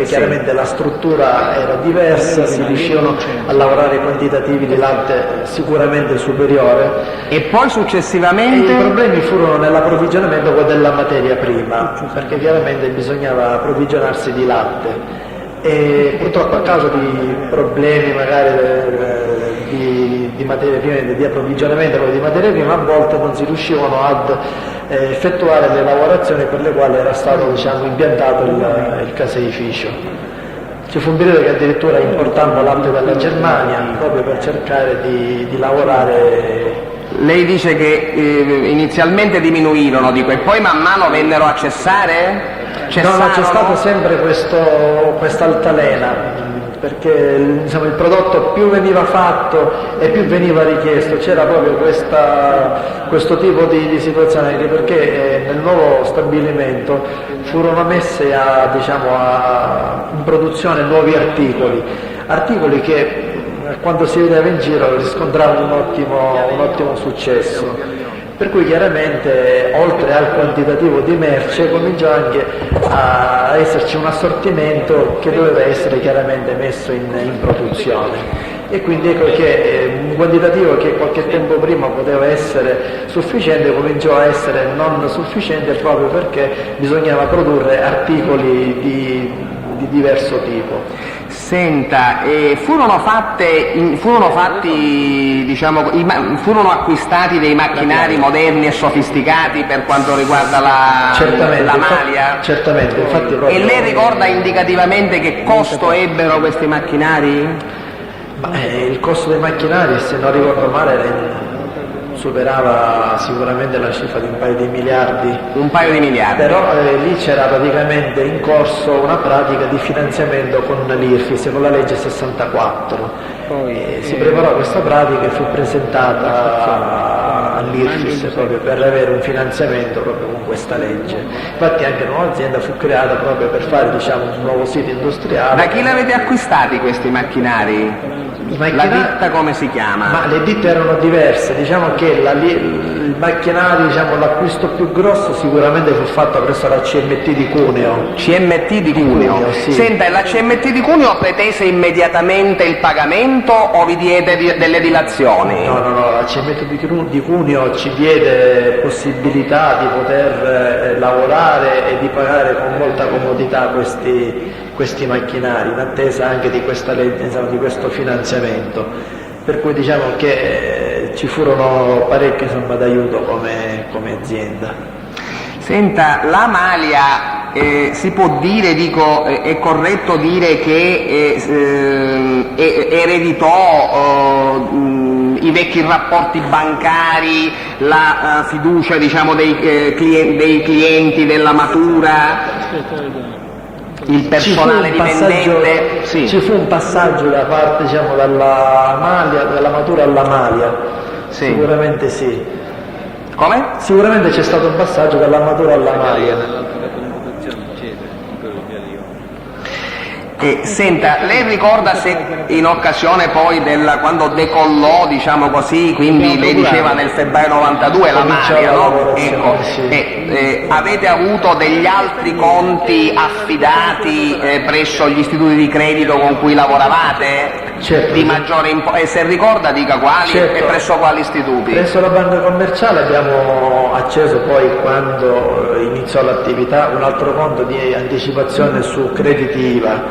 chiaramente la struttura era diversa, si riuscivano a lavorare quantitativi di latte sicuramente superiore. E poi successivamente? I problemi furono nell'approvvigionamento della materia prima, perché chiaramente bisognava approvvigionarsi di latte. E purtroppo a causa di problemi magari di materie prime, di approvvigionamento di materie prime, a volte non si riuscivano ad effettuare le lavorazioni per le quali era stato impiantato il caseificio. Ci fu un periodo che addirittura importammo latte dalla Germania proprio per cercare di lavorare. Lei dice che inizialmente diminuirono, e poi man mano vennero a cessare? No, c'è stato sempre questa altalena, perché il prodotto più veniva fatto e più veniva richiesto, c'era proprio questo tipo di situazione, anche perché nel nuovo stabilimento furono messe in produzione nuovi articoli che quando si vedeva in giro riscontravano un ottimo successo. Per cui chiaramente oltre al quantitativo di merce cominciò anche a esserci un assortimento che doveva essere chiaramente messo in produzione, e quindi ecco che un quantitativo che qualche tempo prima poteva essere sufficiente cominciò a essere non sufficiente, proprio perché bisognava produrre articoli di diverso tipo. Senta, furono acquistati dei macchinari moderni e sofisticati per quanto riguarda la maglia? Certamente, infatti proprio. E lei ricorda indicativamente che costo ebbero questi macchinari? Il costo dei macchinari, se non ricordo male, superava sicuramente la cifra di un paio di miliardi. Un paio di miliardi. Però lì c'era praticamente in corso una pratica di finanziamento con l'IRFIS, con la legge 64. Si preparò questa pratica e fu presentata all'IRFIS proprio per avere un finanziamento proprio con questa legge. Infatti anche la nuova azienda fu creata proprio per fare un nuovo sito industriale. Da chi l'avete acquistati questi macchinari? La ditta come si chiama? Ma le ditte erano diverse, diciamo che il macchinario, diciamo, l'acquisto più grosso sicuramente fu fatto presso la CMT di Cuneo. CMT di Cuneo, sì. Senta, e la CMT di Cuneo pretese immediatamente il pagamento o vi diede delle dilazioni? No, la CMT di Cuneo ci diede possibilità di poter lavorare e di pagare con molta comodità questi macchinari, in attesa anche di questa legge, insomma, di questo finanziamento, per cui diciamo che ci furono parecchi d'aiuto come azienda. Senta, la Malia si può dire, è corretto dire che ereditò i vecchi rapporti bancari, la fiducia, diciamo, dei clienti della Matura? Il personale dipendente? Sì. Ci fu un passaggio da parte, diciamo, dalla Matura alla Malia, sì. Sicuramente sì. Come? Sicuramente c'è stato un passaggio dalla Matura alla Malia. Senta, lei ricorda se in occasione poi quando decollò, diciamo così, quindi lei diceva nel febbraio 92 la Malia, no? Ecco, avete avuto degli altri conti affidati presso gli istituti di credito con cui lavoravate? Certo. Di maggiore e se ricorda dica quali, certo. E presso quali istituti? Presso la banca commerciale abbiamo acceso poi, quando iniziò l'attività, un altro conto di anticipazione su crediti IVA,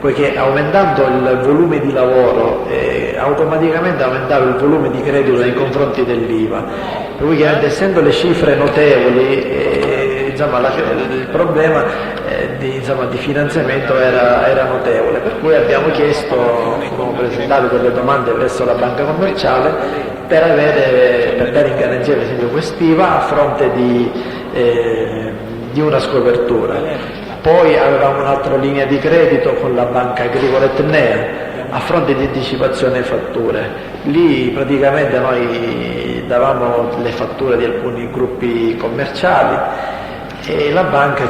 poiché aumentando il volume di lavoro automaticamente aumentava il volume di credito nei confronti dell'IVA, per cui essendo le cifre notevoli il problema di finanziamento era notevole, per cui abbiamo presentato delle domande presso la banca commerciale per dare in garanzia per esempio quest'IVA a fronte di una scopertura. Poi avevamo un'altra linea di credito con la Banca Agricola Etnea a fronte di anticipazione fatture. Lì praticamente noi davamo le fatture di alcuni gruppi commerciali e la banca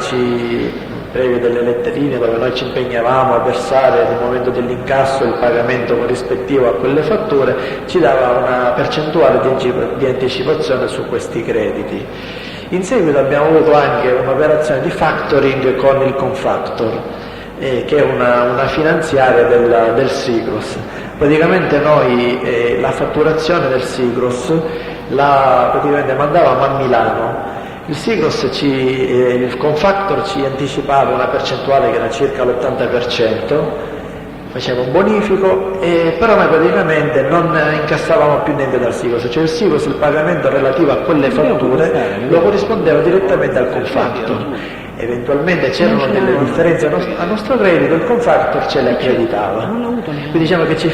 previo delle letterine dove noi ci impegnavamo a versare nel momento dell'incasso il pagamento corrispettivo a quelle fatture, ci dava una percentuale di anticipazione su questi crediti. In seguito abbiamo avuto anche un'operazione di factoring con il Confactor, che è una finanziaria del Sigros. Praticamente noi la fatturazione del Sigros praticamente mandavamo a Milano. Il Sigros il Confactor ci anticipava una percentuale che era circa l'80%, faceva un bonifico, però noi praticamente non incassavamo più niente dal Sigros, cioè il Sigros, il pagamento relativo a quelle fatture lo corrispondeva direttamente al Confactor. Eventualmente c'erano delle differenze a nostro credito, il Confactor ce le accreditava. Quindi diciamo che ci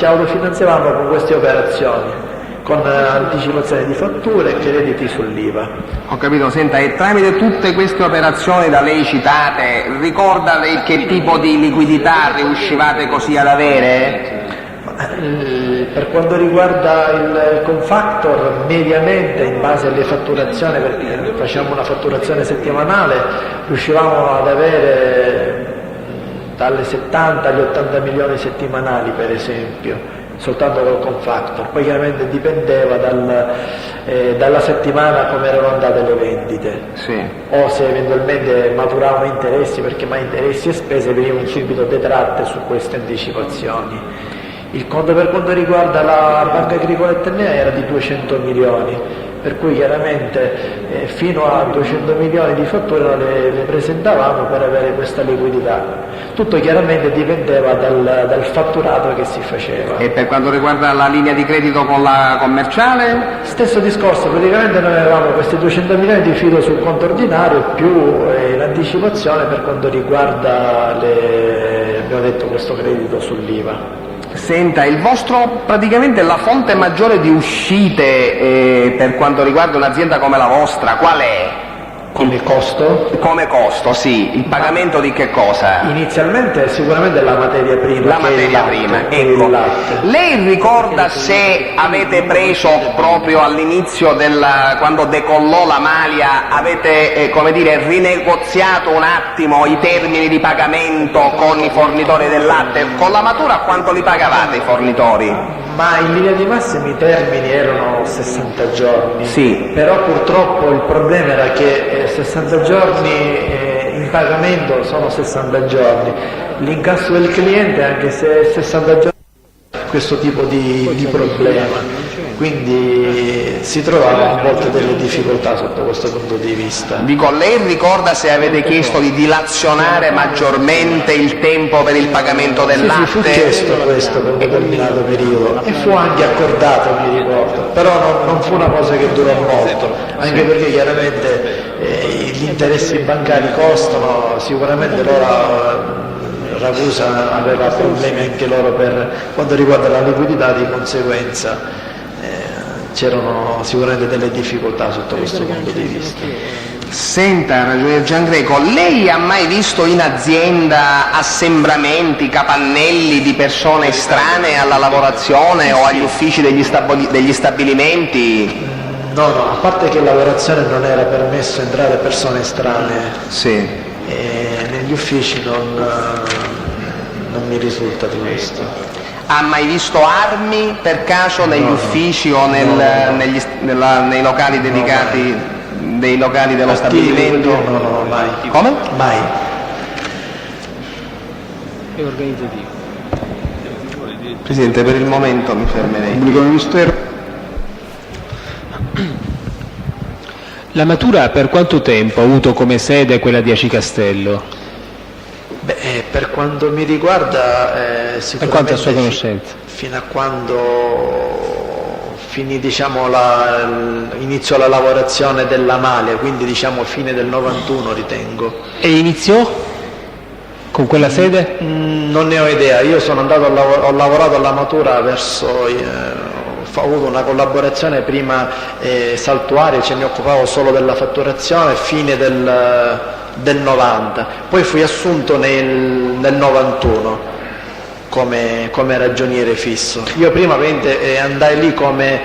autofinanziavamo con queste operazioni, con anticipazione di fatture e crediti sull'IVA. Ho capito, senta, e tramite tutte queste operazioni da lei citate, ricorda lei che tipo di liquidità riuscivate così ad avere? Per quanto riguarda il Confactor, mediamente in base alle fatturazioni, perché facciamo una fatturazione settimanale, riuscivamo ad avere dalle 70 agli 80 milioni settimanali, per esempio, soltanto col Confactor. Poi chiaramente dipendeva dalla settimana come erano andate le vendite, sì. O se eventualmente maturavano interessi, perché mai interessi e spese venivano subito detratte su queste anticipazioni. Il conto per quanto riguarda la Banca Agricola Etnea era di 200 milioni, per cui chiaramente fino a 200 milioni di fatture noi le presentavamo per avere questa liquidità. Tutto chiaramente dipendeva dal fatturato che si faceva. E per quanto riguarda la linea di credito con la commerciale? Stesso discorso, praticamente noi avevamo questi 200 milioni di fido sul conto ordinario più l'anticipazione per quanto riguarda abbiamo detto, questo credito sull'IVA. Senta, praticamente la fonte maggiore di uscite per quanto riguarda un'azienda come la vostra, qual è? Come costo? Come costo, sì. Il pagamento di che cosa? Inizialmente sicuramente la materia prima. La materia prima, ecco. Lei ricorda se avete preso proprio all'inizio quando decollò la Malia, avete come dire rinegoziato un attimo i termini di pagamento con i fornitori del latte? Con la Matura quanto li pagavate i fornitori? Ma in linea di massima i termini erano 60 giorni, sì. Però purtroppo il problema era che 60 giorni in pagamento sono 60 giorni, l'incasso del cliente anche se è 60 giorni questo tipo di problema, quindi si trovavano a volte delle difficoltà sotto questo punto di vista. Dico, lei ricorda se avete chiesto di dilazionare maggiormente il tempo per il pagamento del latte? Sì, fu chiesto questo per un determinato periodo e fu anche accordato, mi ricordo, però non fu una cosa che durò molto, anche perché chiaramente gli interessi bancari costano, sicuramente loro Ragusa aveva problemi anche loro per quanto riguarda la liquidità, di conseguenza c'erano sicuramente delle difficoltà sotto questo punto di vista. Senta, ragionier Giangreco, lei ha mai visto in azienda assembramenti, capannelli di persone estranee alla lavorazione o agli uffici degli stabilimenti? No, a parte che in lavorazione non era permesso entrare persone estranee. Sì. Negli uffici non mi risulta di questo. Ha mai visto armi per caso negli uffici o nei locali dedicati, dei locali dello stabilimento? No, mai. Come? Mai. È organizzativo. Presidente, per il momento mi fermerei. Pubblico Ministero. La Matura per quanto tempo ha avuto come sede quella di Aci Castello? Per quanto mi riguarda, sicuramente per quanto a sua conoscenza? Fino a quando finì, iniziò la lavorazione della Malia, quindi fine del 91 ritengo. E iniziò con quella sede? Non ne ho idea, io sono andato ho lavorato alla Matura ho avuto una collaborazione prima saltuaria, mi occupavo solo della fatturazione, fine del 90, poi fui assunto nel 91 come ragioniere fisso. Io prima andai lì come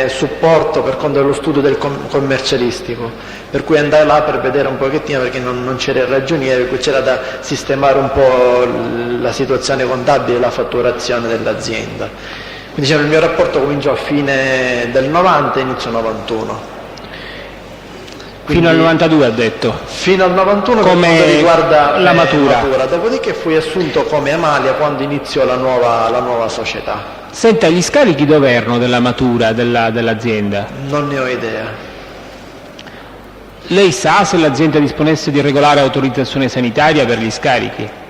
supporto per conto dello studio del commercialistico, per cui andai là per vedere un pochettino, perché non c'era il ragioniere, per cui c'era da sistemare un po' la situazione contabile e la fatturazione dell'azienda. Quindi il mio rapporto cominciò a fine del 90 e inizio 91. Fino al 92 ha detto? Fino al 91 come per quanto riguarda la matura. Dopodiché fui assunto come Amalia quando iniziò la nuova società. Senta, gli scarichi dove erano della matura dell'azienda? Non ne ho idea. Lei sa se l'azienda disponesse di regolare autorizzazione sanitaria per gli scarichi?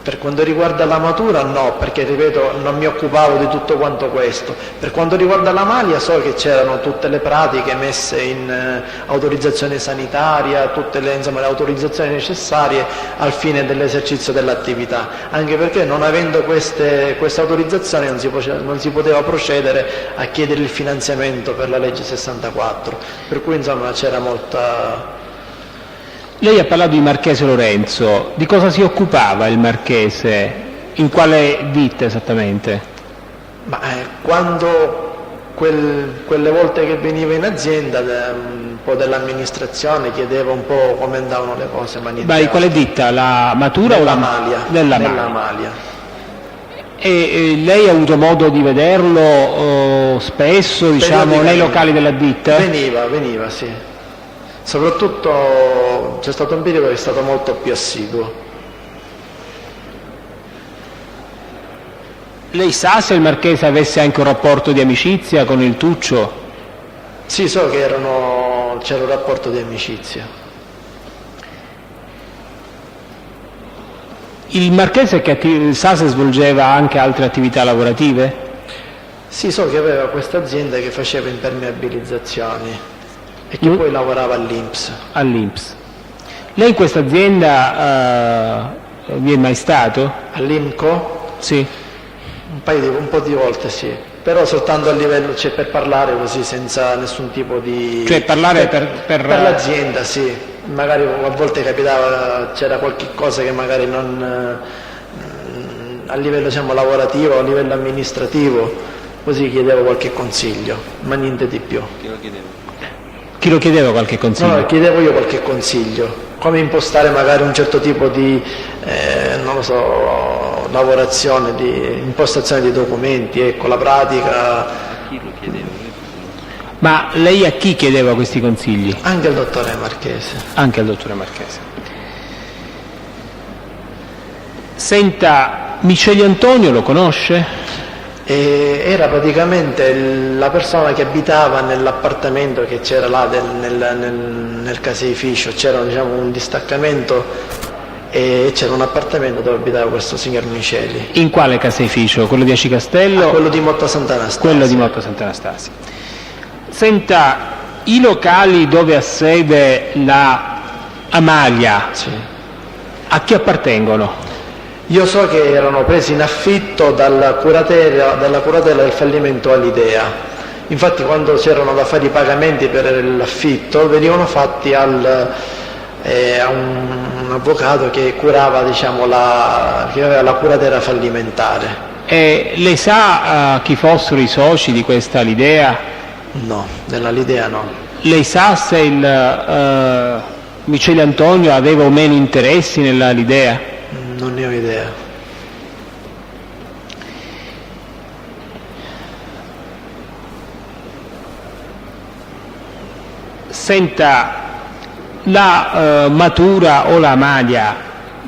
Per quanto riguarda la matura no, perché ripeto non mi occupavo di tutto quanto questo. Per quanto riguarda la Malia so che c'erano tutte le pratiche messe in autorizzazione sanitaria, tutte le autorizzazioni necessarie al fine dell'esercizio dell'attività, anche perché non avendo queste autorizzazioni non si poteva procedere a chiedere il finanziamento per la legge 64, per cui c'era molta... Lei ha parlato di Marchese Lorenzo, di cosa si occupava il Marchese? In quale ditta esattamente? Quando quelle volte che veniva in azienda un po' dell'amministrazione chiedeva un po' come andavano le cose. In quale ditta? La Matura o la Malia? Nella Malia. E lei ha avuto modo di vederlo spesso, nei locali della ditta? Veniva, sì. Soprattutto c'è stato un periodo che è stato molto più assiduo. Lei sa se il Marchese avesse anche un rapporto di amicizia con il Tuccio? Sì, so che c'era un rapporto di amicizia. Il Marchese sa se svolgeva anche altre attività lavorative? Sì, so che aveva questa azienda che faceva impermeabilizzazioni e che poi lavorava all'INPS. All'INPS. Lei in questa azienda vi è mai stato? All'INCO? Sì. Un po' di volte sì. però soltanto a livello, cioè per parlare così senza nessun tipo di... Cioè parlare per l'azienda, sì, magari a volte capitava, c'era qualche cosa che magari non a livello diciamo lavorativo, a livello amministrativo, così chiedevo qualche consiglio, ma niente di più. Chi lo chiedeva qualche consiglio? No, chiedevo io qualche consiglio, come impostare magari un certo tipo di, non lo so, lavorazione, di impostazione di documenti, ecco, la pratica. Chi lo chiedeva? Ma lei a chi chiedeva questi consigli? Anche al dottore Marchese. Anche al dottore Marchese. Senta, Miceli Antonio lo conosce? Era praticamente la persona che abitava nell'appartamento che c'era là nel caseificio, c'era diciamo, un distaccamento e c'era un appartamento dove abitava questo signor Miceli. In quale caseificio? Quello di Aci Castello? Quello di Motta Sant'Anastasia. Quello di Motta Sant'Anastasia. Senta, i locali dove ha sede la Amalia, sì, a chi appartengono? Io so che erano presi in affitto dalla curatela del fallimento all'Idea. Infatti quando c'erano da fare i pagamenti per l'affitto venivano fatti a un avvocato che curava diciamo, che aveva la curatela fallimentare. E lei sa chi fossero i soci di questa Lidea? No, della Lidea no. Lei sa se il Miceli Antonio aveva o meno interessi nella Lidea? Non ne ho idea. Senta, la Matura o la Amalia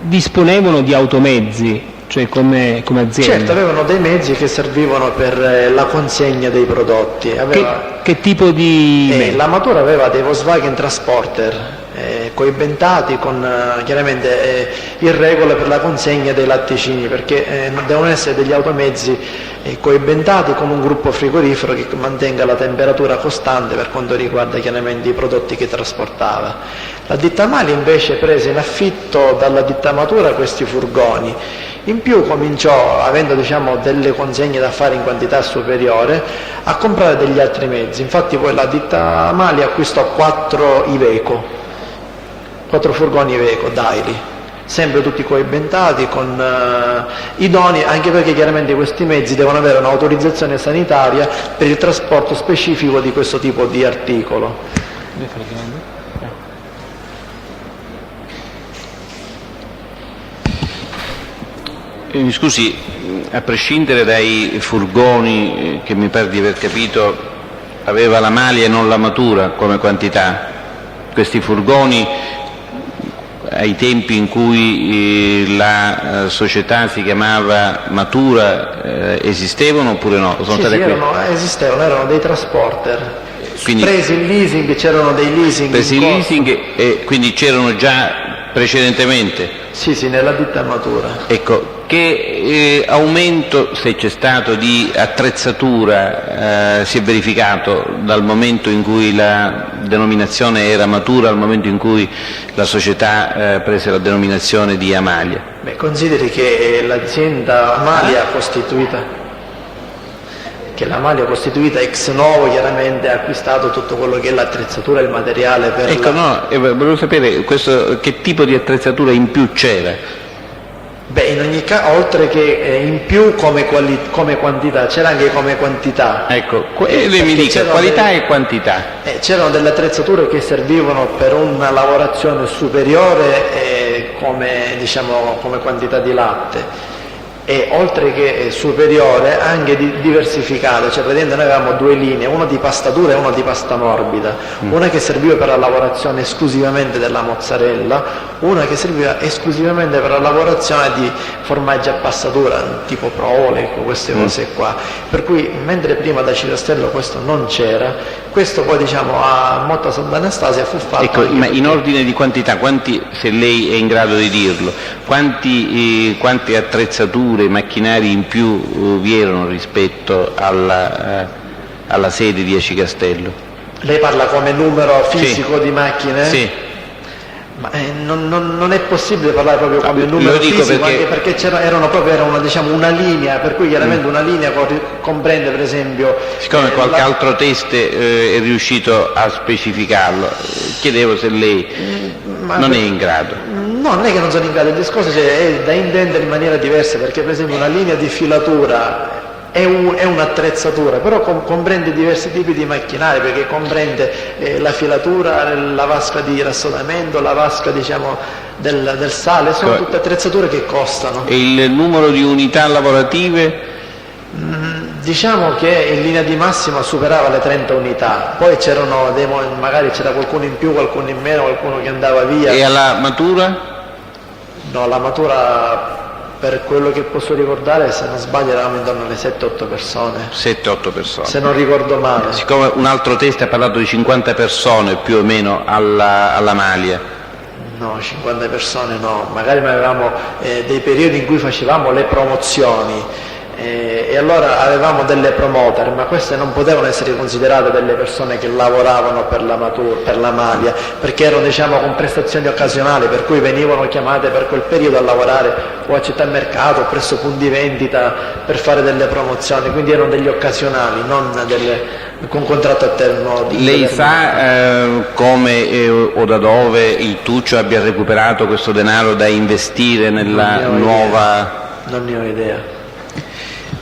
disponevano di automezzi, cioè come azienda? Certo, avevano dei mezzi che servivano per la consegna dei prodotti. Che tipo di... La Matura aveva dei Volkswagen Transporter coibentati con chiaramente il regole per la consegna dei latticini, perché devono essere degli automezzi coibentati con un gruppo frigorifero che mantenga la temperatura costante per quanto riguarda chiaramente i prodotti che trasportava. La ditta Amalia invece prese in affitto dalla ditta Matura questi furgoni. In più cominciò, avendo diciamo, delle consegne da fare in quantità superiore, a comprare degli altri mezzi. Infatti poi la ditta Amalia acquistò 4 Iveco, 4 furgoni Iveco Daily, sempre tutti coibentati, con idonei, anche perché chiaramente questi mezzi devono avere un'autorizzazione sanitaria per il trasporto specifico di questo tipo di articolo. Mi scusi, a prescindere dai furgoni che mi pare di aver capito aveva la Malia e non la Matura come quantità, questi furgoni ai tempi in cui la società si chiamava Matura esistevano oppure no? Esistevano, erano dei transporter. Quindi, presi in leasing, c'erano dei leasing. Presi in leasing e quindi c'erano già precedentemente? Sì, nella ditta Matura. Ecco, che aumento, se c'è stato, di attrezzatura si è verificato dal momento in cui la denominazione era Matura al momento in cui la società prese la denominazione di Amalia? Beh, consideri che l'azienda Amalia costituita ex novo chiaramente ha acquistato tutto quello che è l'attrezzatura e il materiale per volevo sapere che tipo di attrezzatura in più c'era? Beh, in ogni caso, oltre che in più come quantità, c'era anche come quantità. Ecco, lei mi dica qualità e quantità. C'erano delle attrezzature che servivano per una lavorazione superiore come quantità di latte. E oltre che superiore anche diversificato, cioè praticamente noi avevamo 2 linee, una di pasta dura e una di pasta morbida, una che serviva per la lavorazione esclusivamente della mozzarella, una che serviva esclusivamente per la lavorazione di formaggi a pasta dura, tipo provola, queste cose qua, per cui mentre prima da Cicastello questo non c'era, questo poi a Motta Sant'Anastasia fu fatto. Ecco, ma in ordine di quantità, se lei è in grado di dirlo, quante attrezzature, macchinari in più vi erano rispetto alla sede di Aci Castello? Lei parla come numero fisico di macchine? Sì. Ma non è possibile parlare proprio come numero fisico, anche perché era una linea, per cui chiaramente una linea comprende per esempio... Siccome qualche altro test è riuscito a specificarlo, chiedevo se lei non è in grado. No, non è che non sono in grado, il discorso è da intendere in maniera diversa, perché per esempio una linea di filatura è un'attrezzatura, però comprende diversi tipi di macchinari, perché comprende la filatura, la vasca di rassodamento, la vasca del sale, sono tutte attrezzature che costano. E il numero di unità lavorative? Diciamo che in linea di massima superava le 30 unità, poi magari c'era qualcuno in più, qualcuno in meno, qualcuno che andava via. E alla matura? No, la matura, per quello che posso ricordare, se non sbaglio eravamo intorno alle 7-8 persone. 7-8 persone. Se non ricordo male. Siccome un altro test ha parlato di 50 persone più o meno alla maglia. No, 50 persone no, magari avevamo dei periodi in cui facevamo le promozioni e allora avevamo delle promoter, ma queste non potevano essere considerate delle persone che lavoravano per la maglia, perché erano con prestazioni occasionali, per cui venivano chiamate per quel periodo a lavorare o a città mercato o presso punti vendita per fare delle promozioni, quindi erano degli occasionali, non con contratto a termine. Lei sa come o da dove il Tuccio abbia recuperato questo denaro da investire nella nuova... Non ne ho idea.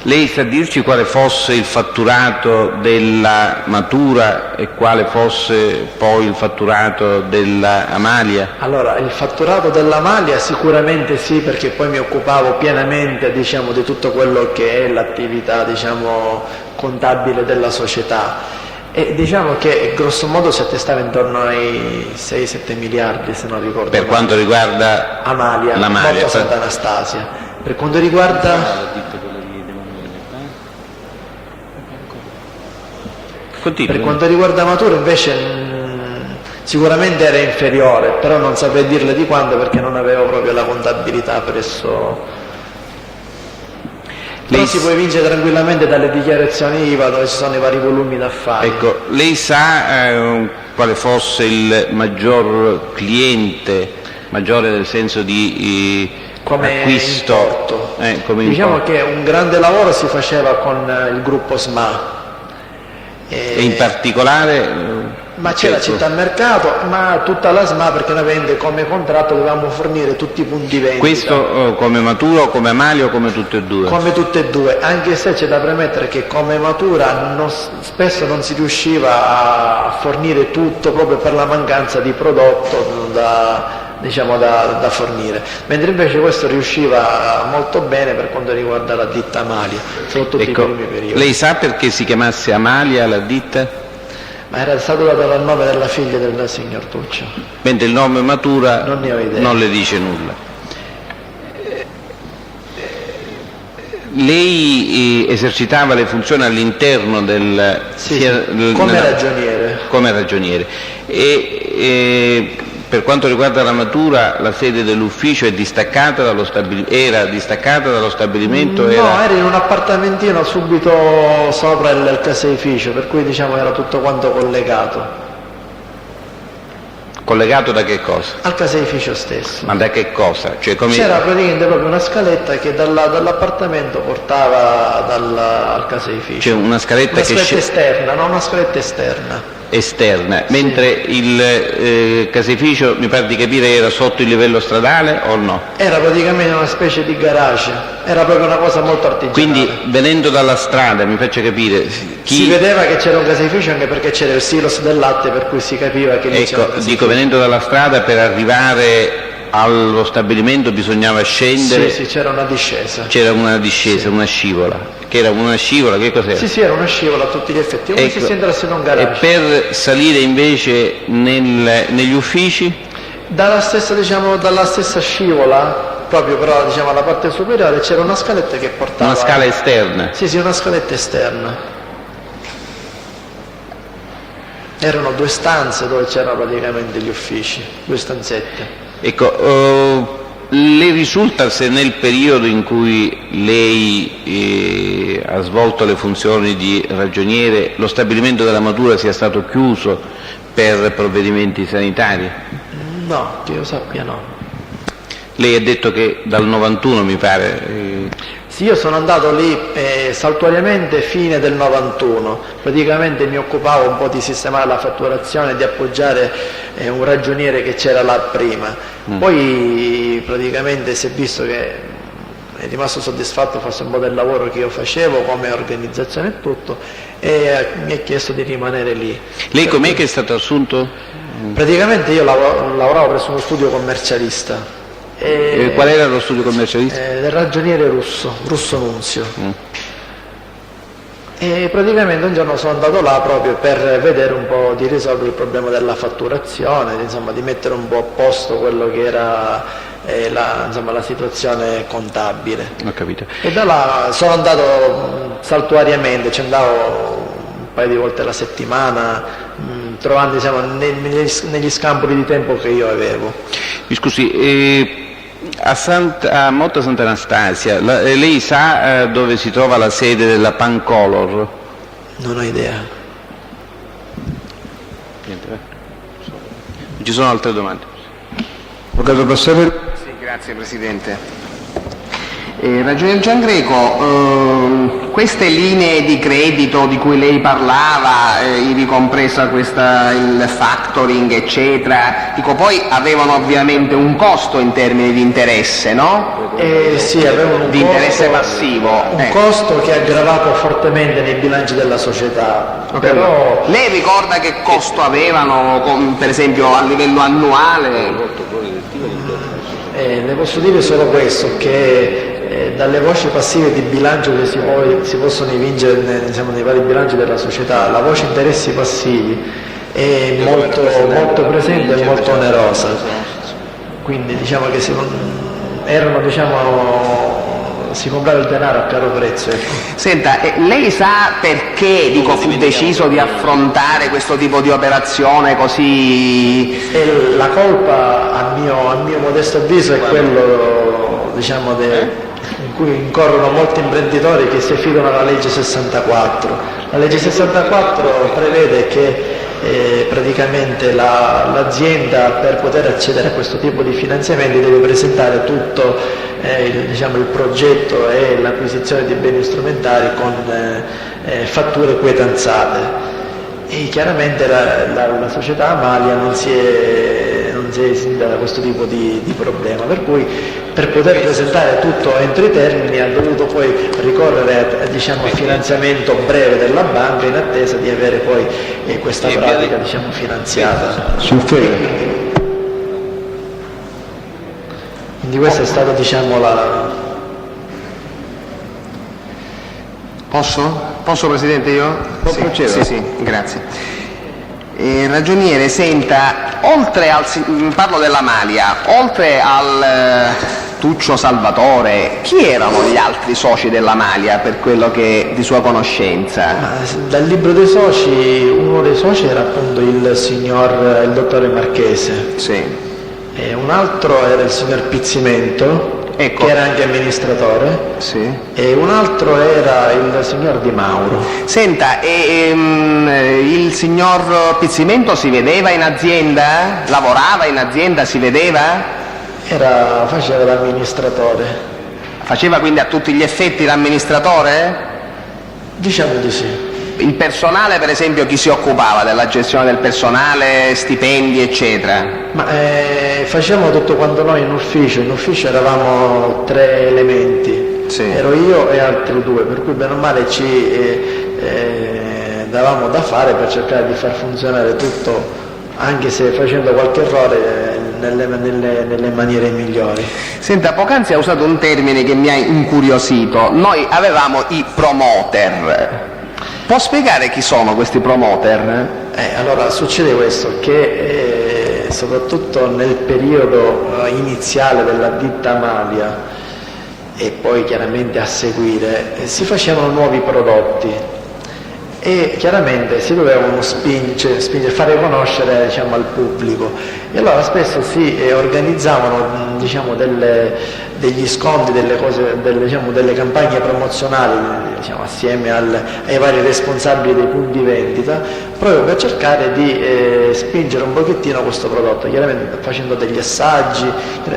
Lei sa dirci quale fosse il fatturato della matura e quale fosse poi il fatturato della Amalia? Allora, il fatturato della Amalia sicuramente sì, perché poi mi occupavo pienamente di tutto quello che è l'attività contabile della società e diciamo che grosso modo si attestava intorno ai 6-7 miliardi, se non ricordo per male. Quanto riguarda Amalia, l'Amalia, Sant'Anastasia. Per quanto riguarda... Continua. Per quanto riguarda Matura invece sicuramente era inferiore, però non saprei dirle di quanto perché non avevo proprio la contabilità presso. Però si può evincere tranquillamente dalle dichiarazioni IVA dove ci sono i vari volumi d'affari. Ecco, lei sa quale fosse il maggior cliente, maggiore nel senso di acquisto? Come diciamo che un grande lavoro si faceva con il gruppo SMA. E in particolare? Ma c'era città mercato, ma tutta la SMA, perché noi come contratto dovevamo fornire tutti i punti vendita. Questo come Matura o come Amalia o come tutte e due? Come tutte e due, anche se c'è da premettere che come Matura spesso non si riusciva a fornire tutto proprio per la mancanza di prodotto da fornire, mentre invece questo riusciva molto bene per quanto riguarda la ditta Amalia, soprattutto i primi periodi. Lei sa perché si chiamasse Amalia la ditta? Ma era stato dato dal nome della figlia del signor Tuccio. Mentre il nome Matura non ne ho idea. Non le dice nulla. Lei esercitava le funzioni all'interno del... come ragioniere. Come ragioniere. E per quanto riguarda la Matura, la sede dell'ufficio era distaccata dallo stabilimento? No, era in un appartamentino subito sopra il caseificio, per cui era tutto quanto collegato. Collegato da che cosa? Al caseificio stesso. Ma da che cosa? C'era praticamente proprio una scaletta che dall'appartamento portava al caseificio. Cioè una scaletta esterna, no, una scaletta esterna. Esterna, mentre il caseificio mi pare di capire era sotto il livello stradale o no? Era praticamente una specie di garage, era proprio una cosa molto artigianale. Quindi venendo dalla strada, mi faccia capire, si vedeva che c'era un caseificio anche perché c'era il silos del latte, per cui si capiva che lì c'era un caseificio. Dico, venendo dalla strada per arrivare allo stabilimento bisognava scendere? Sì, c'era una discesa. C'era una discesa, una scivola. Che era una scivola, che cos'era? Sì, era una scivola a tutti gli effetti, come se si entrasse in un garage. E per salire invece negli uffici? Dalla stessa scivola, proprio però alla parte superiore, c'era una scaletta che portava... Una scala esterna? Sì, una scaletta esterna. Erano 2 stanze dove c'erano praticamente gli uffici, 2 stanzette. Ecco, le risulta se nel periodo in cui lei ha svolto le funzioni di ragioniere lo stabilimento della Matura sia stato chiuso per provvedimenti sanitari? No, che io sappia no. Lei ha detto che dal 91 mi pare. Sì, io sono andato lì saltuariamente fine del 91, praticamente mi occupavo un po' di sistemare la fatturazione, di appoggiare un ragioniere che c'era là prima. Poi praticamente si è visto che è rimasto soddisfatto forse un po' del lavoro che io facevo come organizzazione e tutto, e mi ha chiesto di rimanere lì. Lei com'è che è stato assunto? Praticamente io lavoravo presso uno studio commercialista. Qual era lo studio commercialista? Del ragioniere Russo Nunzio. E praticamente un giorno sono andato là proprio per vedere un po' di risolvere il problema della fatturazione, insomma, di mettere un po' a posto quello che era la situazione contabile. Ho capito. E da là sono andato saltuariamente, ci andavo un paio di volte alla settimana, trovando negli scampoli di tempo che io avevo. Mi scusi, a Motta Sant'Anastasia, lei sa dove si trova la sede della Pancolor? Non ho idea. Niente, ci sono altre domande? Avvocato Passeri? Sì, grazie Presidente. Ragionier Giangreco, queste linee di credito di cui lei parlava, ivi compresa il factoring eccetera, poi avevano ovviamente un costo in termini di interesse, no? Sì, avevano di interesse passivo. Un costo che ha aggravato fortemente nei bilanci della società. Però lei ricorda che costo avevano, per esempio a livello annuale? Le posso dire solo questo, che dalle voci passive di bilancio che si possono evincere nei vari bilanci della società, la voce interessi passivi è molto presente e molto onerosa, quindi diciamo che si comprava il denaro a caro prezzo. Ecco. Senta, lei sa perché fu deciso di affrontare questo tipo di operazione così? La colpa, a mio modesto avviso, è quello in cui incorrono molti imprenditori che si affidano alla legge 64. La legge 64 prevede che praticamente l'azienda, per poter accedere a questo tipo di finanziamenti, deve presentare tutto il progetto e l'acquisizione di beni strumentali con fatture quietanzate. E chiaramente la società Amalia non si è esinta da questo tipo di problema, per cui per poter presentare tutto entro i termini ha dovuto poi ricorrere al finanziamento breve della banca in attesa di avere poi questa pratica finanziata. Quindi questa è stata la... Posso Presidente io? Sì, grazie. Ragioniere, senta, parlo della Malia, oltre al Tuccio Salvatore, chi erano gli altri soci della Malia per quello che di sua conoscenza? Dal libro dei soci, uno dei soci era appunto il dottore Marchese. Sì. E un altro era il signor Pizzimento, che era anche amministratore, e un altro era il signor Di Mauro. Senta, il signor Pizzimento si vedeva in azienda? Lavorava in azienda, si vedeva? Faceva l'amministratore. Faceva quindi a tutti gli effetti l'amministratore? Diciamo di sì. Il personale, per esempio, chi si occupava della gestione del personale, stipendi, eccetera? Facevamo tutto quanto noi in ufficio eravamo 3 elementi, ero io e altri 2, per cui bene o male ci davamo da fare per cercare di far funzionare tutto, anche se facendo qualche errore nelle maniere migliori. Senta, poc'anzi ha usato un termine che mi ha incuriosito. Noi avevamo i promoter. Può spiegare chi sono questi promoter? Allora, succede questo, che soprattutto nel periodo iniziale della ditta Amalia e poi chiaramente a seguire si facevano nuovi prodotti e chiaramente si dovevano spingere, fare conoscere, diciamo, al pubblico, e allora spesso si organizzavano, diciamo, degli sconti, delle campagne promozionali, diciamo, assieme ai vari responsabili dei punti vendita, proprio per cercare di spingere un pochettino questo prodotto, chiaramente facendo degli assaggi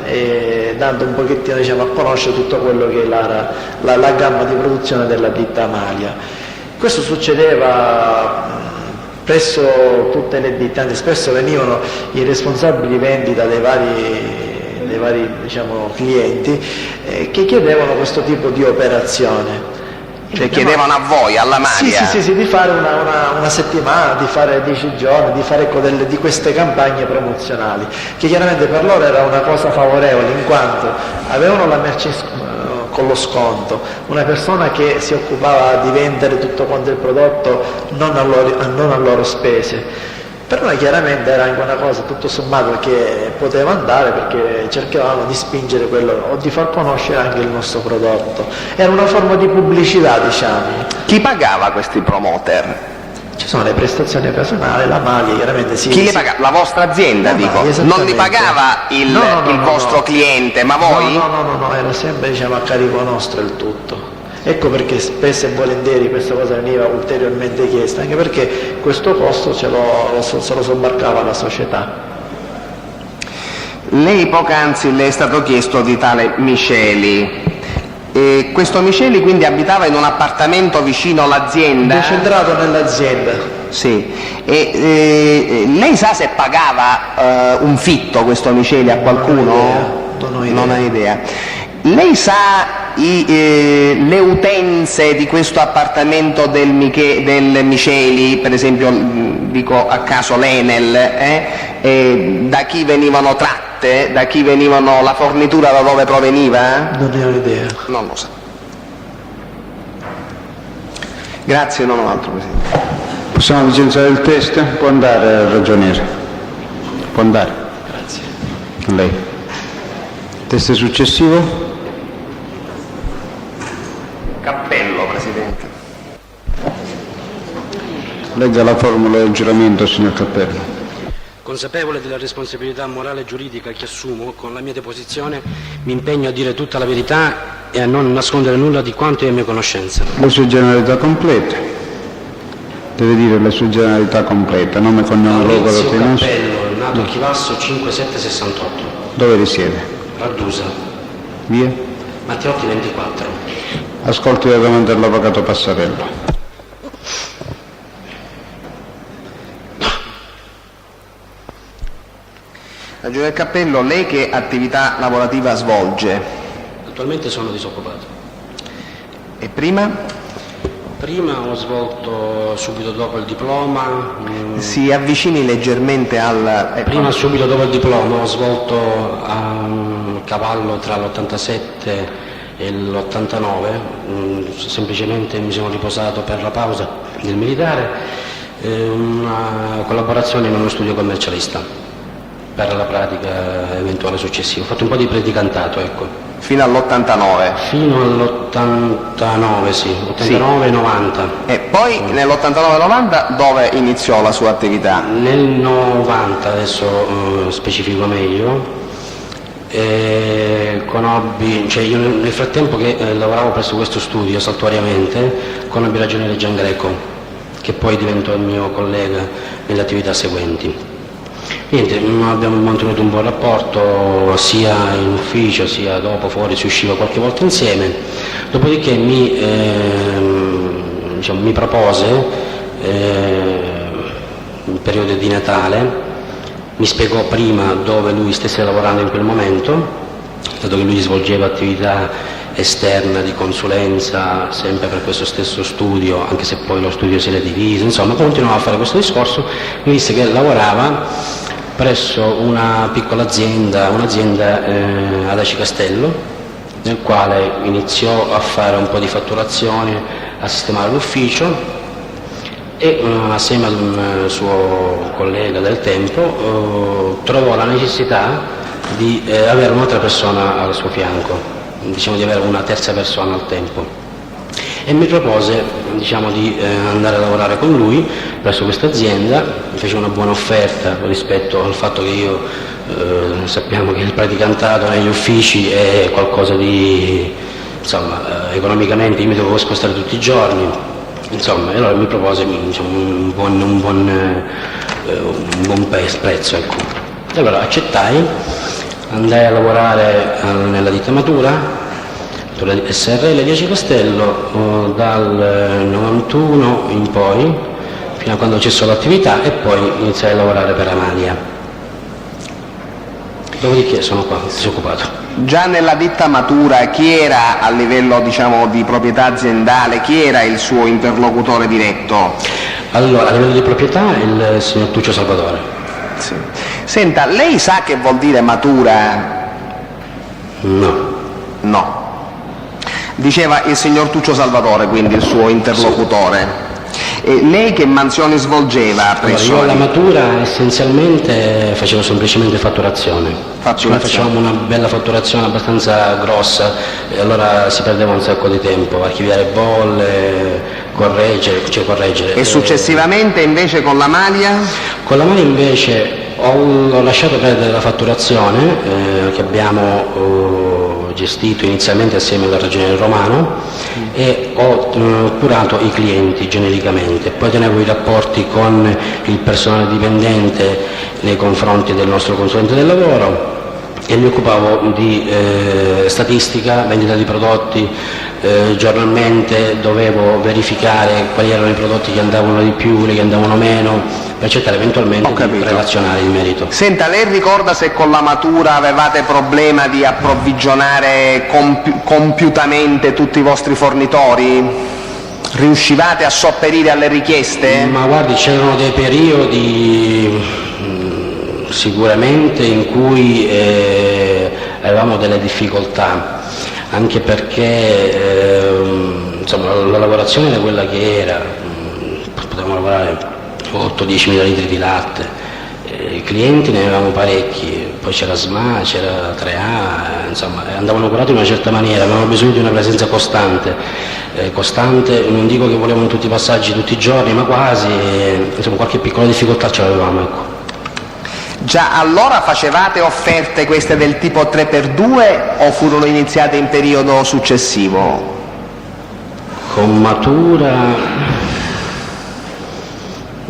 e dando un pochettino, diciamo, a conoscere tutto quello che è la gamma di produzione della ditta Amalia. Questo succedeva presso tutte le ditte, anzi spesso venivano i responsabili vendita dei vari diciamo, clienti che chiedevano questo tipo di operazione. Cioè chiedevano a voi, alla Amalia? Sì, di fare una settimana, di fare 10 giorni, di fare di queste campagne promozionali, che chiaramente per loro era una cosa favorevole, in quanto avevano la merce con lo sconto, una persona che si occupava di vendere tutto quanto il prodotto non a loro spese. Per noi chiaramente era anche una cosa tutto sommato che poteva andare, perché cercavamo di spingere quello o di far conoscere anche il nostro prodotto. Era una forma di pubblicità, diciamo. Chi pagava questi promoter? Ci sono le prestazioni personali, la Amalia chiaramente sì. Chi le pagava? La vostra azienda, dico. Non li pagava il vostro cliente, ma voi? No, era sempre, diciamo, a carico nostro il tutto. Ecco perché spesso e volentieri questa cosa veniva ulteriormente chiesta, anche perché questo costo se lo sobbarcava la società. Lei poc'anzi le è stato chiesto di tale Miceli. Questo Miceli quindi abitava in un appartamento vicino all'azienda? Decentrato nell'azienda. Sì. Lei sa se pagava un fitto questo Miceli a qualcuno? Non ho idea. Lei sa le utenze di questo appartamento del Miceli, per esempio, dico a caso l'Enel, da chi venivano tratte, da chi venivano, la fornitura da dove proveniva? Non ne ho idea. Non lo sa. Grazie, non ho altro, Presidente. Possiamo licenziare il test? Può andare, ragioniere. Può andare. Grazie. Lei. Test successivo? Cappello, Presidente. Legga la formula del giuramento, signor Cappello. Consapevole della responsabilità morale e giuridica che assumo, con la mia deposizione mi impegno a dire tutta la verità e a non nascondere nulla di quanto è a mia conoscenza. Le sue generalità complete. Deve dire le sue generalità complete, nome, cognome, luogo, data di nascita. Cappello, nato a Chivasso 5-7-68. Dove risiede? Raddusa. Via? Matteotti 24. Ascolti direttamente l'avvocato Passarello. Ragioniere Cappello, lei che attività lavorativa svolge? Attualmente sono disoccupato. E prima? Prima ho svolto subito dopo il diploma. Si avvicini leggermente al... Prima, subito dopo il diploma, ho svolto a cavallo tra l'87 e l'89, semplicemente mi sono riposato per la pausa del militare, una collaborazione in uno studio commercialista per la pratica eventuale successiva. Ho fatto un po' di predicantato, ecco. Fino all'89? Fino all'89, sì, 89-90. E poi nell'89-90 dove iniziò la sua attività? Nel 90, adesso specifico meglio, conobbi, cioè io nel frattempo che lavoravo presso questo studio saltuariamente, conobbi il ragioniere Giangreco, che poi diventò il mio collega nelle attività seguenti. Niente, abbiamo mantenuto un buon rapporto sia in ufficio sia dopo, fuori si usciva qualche volta insieme, dopodiché mi propose in periodo di Natale, mi spiegò prima dove lui stesse lavorando in quel momento, dato che lui svolgeva attività esterna di consulenza sempre per questo stesso studio, anche se poi lo studio si era diviso, insomma continuava a fare questo discorso. Mi disse che lavorava presso una piccola azienda, un'azienda ad Aci Castello, nel quale iniziò a fare un po' di fatturazione, a sistemare l'ufficio e assieme ad un suo collega del tempo trovò la necessità di avere un'altra persona al suo fianco, diciamo di avere una terza persona al tempo. e mi propose di andare a lavorare con lui presso questa azienda. Mi fece una buona offerta rispetto al fatto che io sappiamo che il praticantato negli uffici è qualcosa di economicamente io mi dovevo spostare tutti i giorni, e allora mi propose un buon prezzo, ecco. E allora accettai, andai a lavorare nella ditta Matura SRL di Aci Castello dal 91 in poi, fino a quando cessò l'attività, e poi iniziai a lavorare per Amalia. Dopodiché sono qua, disoccupato. Già nella ditta Matura chi era a livello di proprietà aziendale, chi era il suo interlocutore diretto? Allora, a livello di proprietà il signor Tuccio Salvatore. Sì. Senta, lei sa che vuol dire Matura? No. Diceva il signor Tuccio Salvatore, quindi il suo interlocutore. E lei che mansioni svolgeva presso? Io alla Matura essenzialmente facevo semplicemente fatturazione. Facevamo una bella fatturazione abbastanza grossa e allora si perdeva un sacco di tempo, archiviare bolle, correggere. E successivamente invece con la Malia? Con la Malia invece ho lasciato perdere la fatturazione che abbiamo gestito inizialmente assieme alla Regione Romano e ho curato i clienti genericamente, poi tenevo i rapporti con il personale dipendente nei confronti del nostro consulente del lavoro e mi occupavo di statistica, vendita di prodotti, giornalmente dovevo verificare quali erano i prodotti che andavano di più, quelli che andavano meno, per cercare eventualmente di relazionare il merito. Senta, lei ricorda se con la Matura avevate problema di approvvigionare compiutamente tutti i vostri fornitori? Riuscivate a sopperire alle richieste? Ma guardi, c'erano dei periodi sicuramente in cui avevamo delle difficoltà, anche perché la lavorazione era quella che era, potevamo lavorare 8-10 mila litri di latte, i clienti ne avevamo parecchi, poi c'era SMA, c'era 3A, andavano curati in una certa maniera, avevamo bisogno di una presenza costante, non dico che volevamo in tutti i passaggi tutti i giorni, ma quasi, qualche piccola difficoltà ce l'avevamo, ecco. Già allora facevate offerte queste del tipo 3x2 o furono iniziate in periodo successivo? Con Matura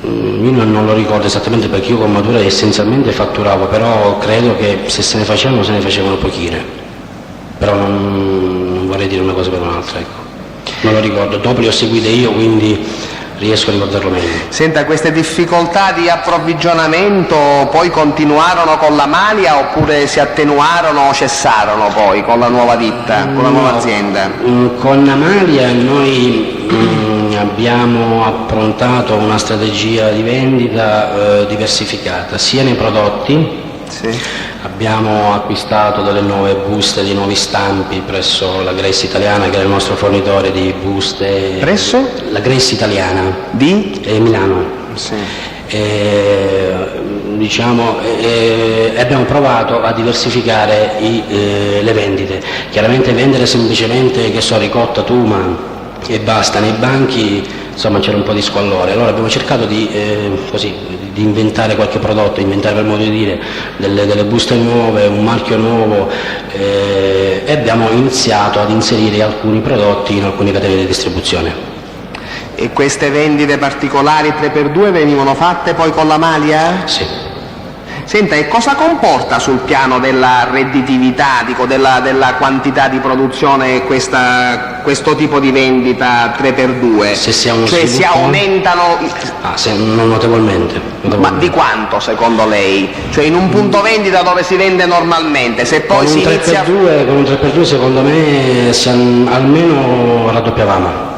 io non lo ricordo esattamente perché io con Matura essenzialmente fatturavo, però credo che se se ne facevano pochine, però non vorrei dire una cosa per un'altra, ecco. Non lo ricordo, dopo le ho seguite io, quindi riesco a ricordarlo meglio. Senta, queste difficoltà di approvvigionamento poi continuarono con la Malia oppure si attenuarono o cessarono poi con la nuova ditta, con la nuova azienda? Con la Malia noi abbiamo approntato una strategia di vendita diversificata, sia nei prodotti, abbiamo acquistato delle nuove buste di nuovi stampi presso la Grace Italiana, che era il nostro fornitore di buste. Presso? La Grace Italiana di Milano. Abbiamo provato a diversificare le vendite. Chiaramente vendere semplicemente ricotta, tuma e basta nei banchi, c'era un po' di squallore, allora abbiamo cercato di inventare qualche prodotto, per modo di dire, delle buste nuove, un marchio nuovo, e abbiamo iniziato ad inserire alcuni prodotti in alcune catene di distribuzione. E queste vendite particolari 3x2 venivano fatte poi con la Malia? Sì. Senta, e cosa comporta sul piano della redditività, della quantità di produzione questo tipo di vendita 3x2? Se si ha si aumentano? Non notevolmente. Ma di quanto secondo lei? Cioè in un punto vendita dove si vende normalmente, se poi si inizia... Con un 3x2 secondo me almeno raddoppiavamo.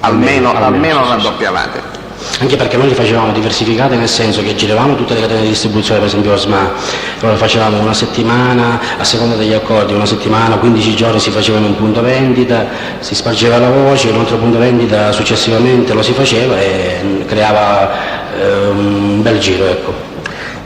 Almeno raddoppiavate. Anche perché noi le facevamo diversificate, nel senso che giravamo tutte le catene di distribuzione, per esempio SMA, allora facevamo una settimana, a seconda degli accordi, una settimana, 15 giorni si faceva in un punto vendita, si spargeva la voce, in un altro punto vendita successivamente lo si faceva e creava un bel giro, ecco.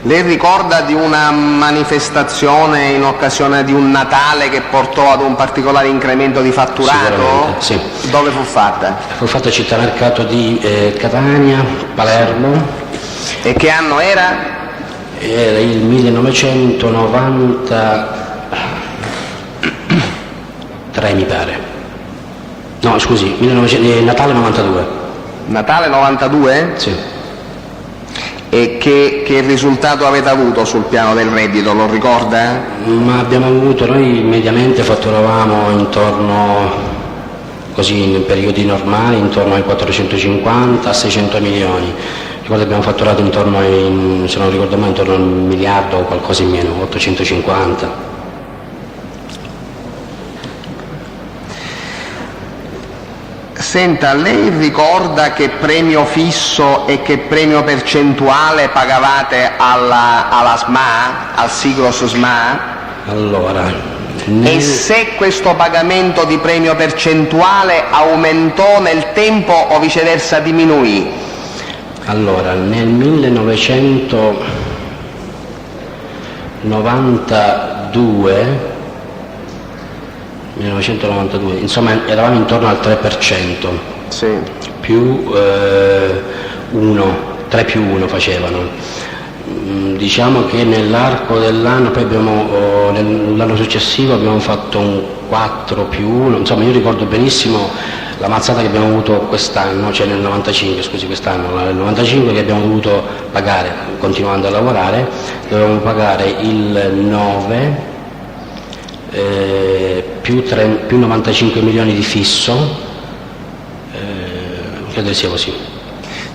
Lei ricorda di una manifestazione in occasione di un Natale che portò ad un particolare incremento di fatturato? Sì. Dove fu fatta? Fu fatta a Città Mercato di Catania, Palermo. E che anno era? Era il 1993 mi pare. No, scusi, Natale 92. Natale 92? Sì. E che risultato avete avuto sul piano del reddito, lo ricorda? Ma abbiamo avuto, noi mediamente fatturavamo intorno, così in periodi normali, intorno ai 450 a 600 milioni. Ricordo abbiamo fatturato intorno ai, se non ricordo mai, intorno a 1 miliardo o qualcosa in meno, 850. Senta, lei ricorda che premio fisso e che premio percentuale pagavate alla SMA, al Sigros SMA? Allora, e se questo pagamento di premio percentuale aumentò nel tempo o viceversa diminuì? Allora, nel 1992, insomma eravamo intorno al 3%, sì. più 3 più 1 facevano. Diciamo che nell'arco dell'anno, poi l'anno successivo abbiamo fatto un 4 più 1, insomma io ricordo benissimo la mazzata che abbiamo avuto quest'anno, cioè nel 95, scusi quest'anno, nel 95 che abbiamo dovuto pagare, continuando a lavorare, dovevamo pagare il 9 più 95 milioni di fisso, credo sia così.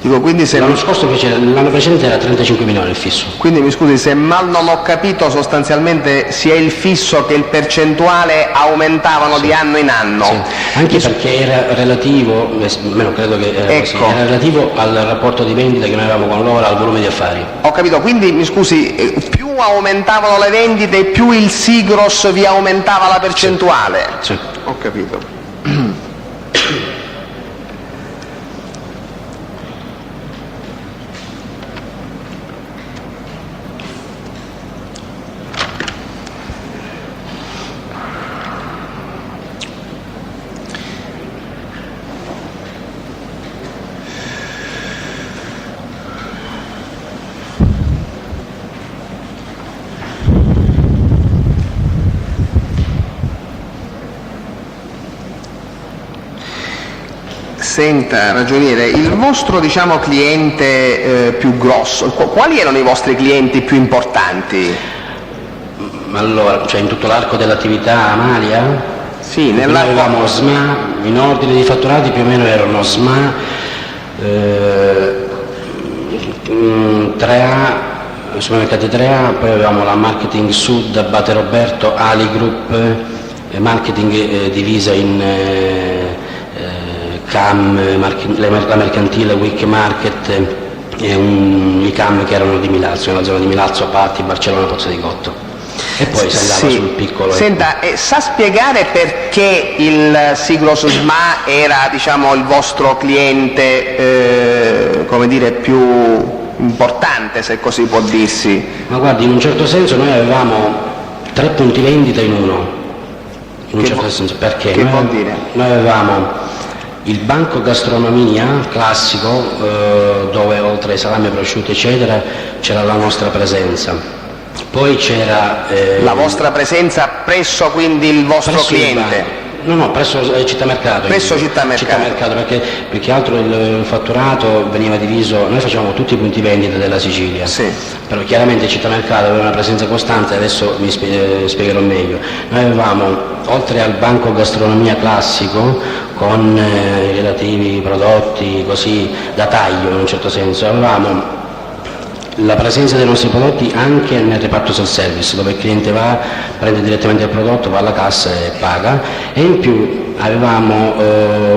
Dico, quindi se l'anno scorso l'anno precedente era 35 milioni il fisso. Quindi mi scusi, se mal non ho capito, sostanzialmente sia il fisso che il percentuale aumentavano di anno in anno. Sì. Anche perché era relativo, almeno credo che era così, era relativo al rapporto di vendita che noi avevamo con loro, al volume di affari. Ho capito, quindi mi scusi, più aumentavano le vendite, più il Sigros vi aumentava la percentuale? Sì. Ho capito. Senta, ragioniere, il vostro cliente più grosso, quali erano i vostri clienti più importanti? Allora, cioè in tutto l'arco dell'attività Amalia? Sì, nell'arco avevamo SMA, in ordine di fatturati più o meno erano SMA, 3A, supermercati 3A, poi avevamo la Marketing Sud, Abate Roberto, Ali Group, marketing divisa in CAM, la mercantile, Week Market e i CAM che erano di Milazzo, nella zona di Milazzo, Patti, Barcellona, Pozzo di Gotto. E poi si andava sul piccolo. Senta, sa spiegare perché il Sigros SMA era il vostro cliente più importante, se così può dirsi? Ma guardi, in un certo senso noi avevamo 3 punti vendita in uno, in un certo senso, perché che vuol dire? Noi avevamo il banco gastronomia classico, dove oltre ai salami, prosciutti eccetera c'era la nostra presenza, poi c'era la vostra presenza presso quindi il vostro cliente? No, presso Città Mercato. Presso Città Mercato, perché più che altro il fatturato veniva diviso, noi facevamo tutti i punti vendita della Sicilia, sì. Però chiaramente Città Mercato aveva una presenza costante, adesso mi spiegherò meglio. Noi avevamo, oltre al banco gastronomia classico, con i relativi prodotti così da taglio in un certo senso, avevamo la presenza dei nostri prodotti anche nel reparto self-service, dove il cliente va, prende direttamente il prodotto, va alla cassa e paga, e in più avevamo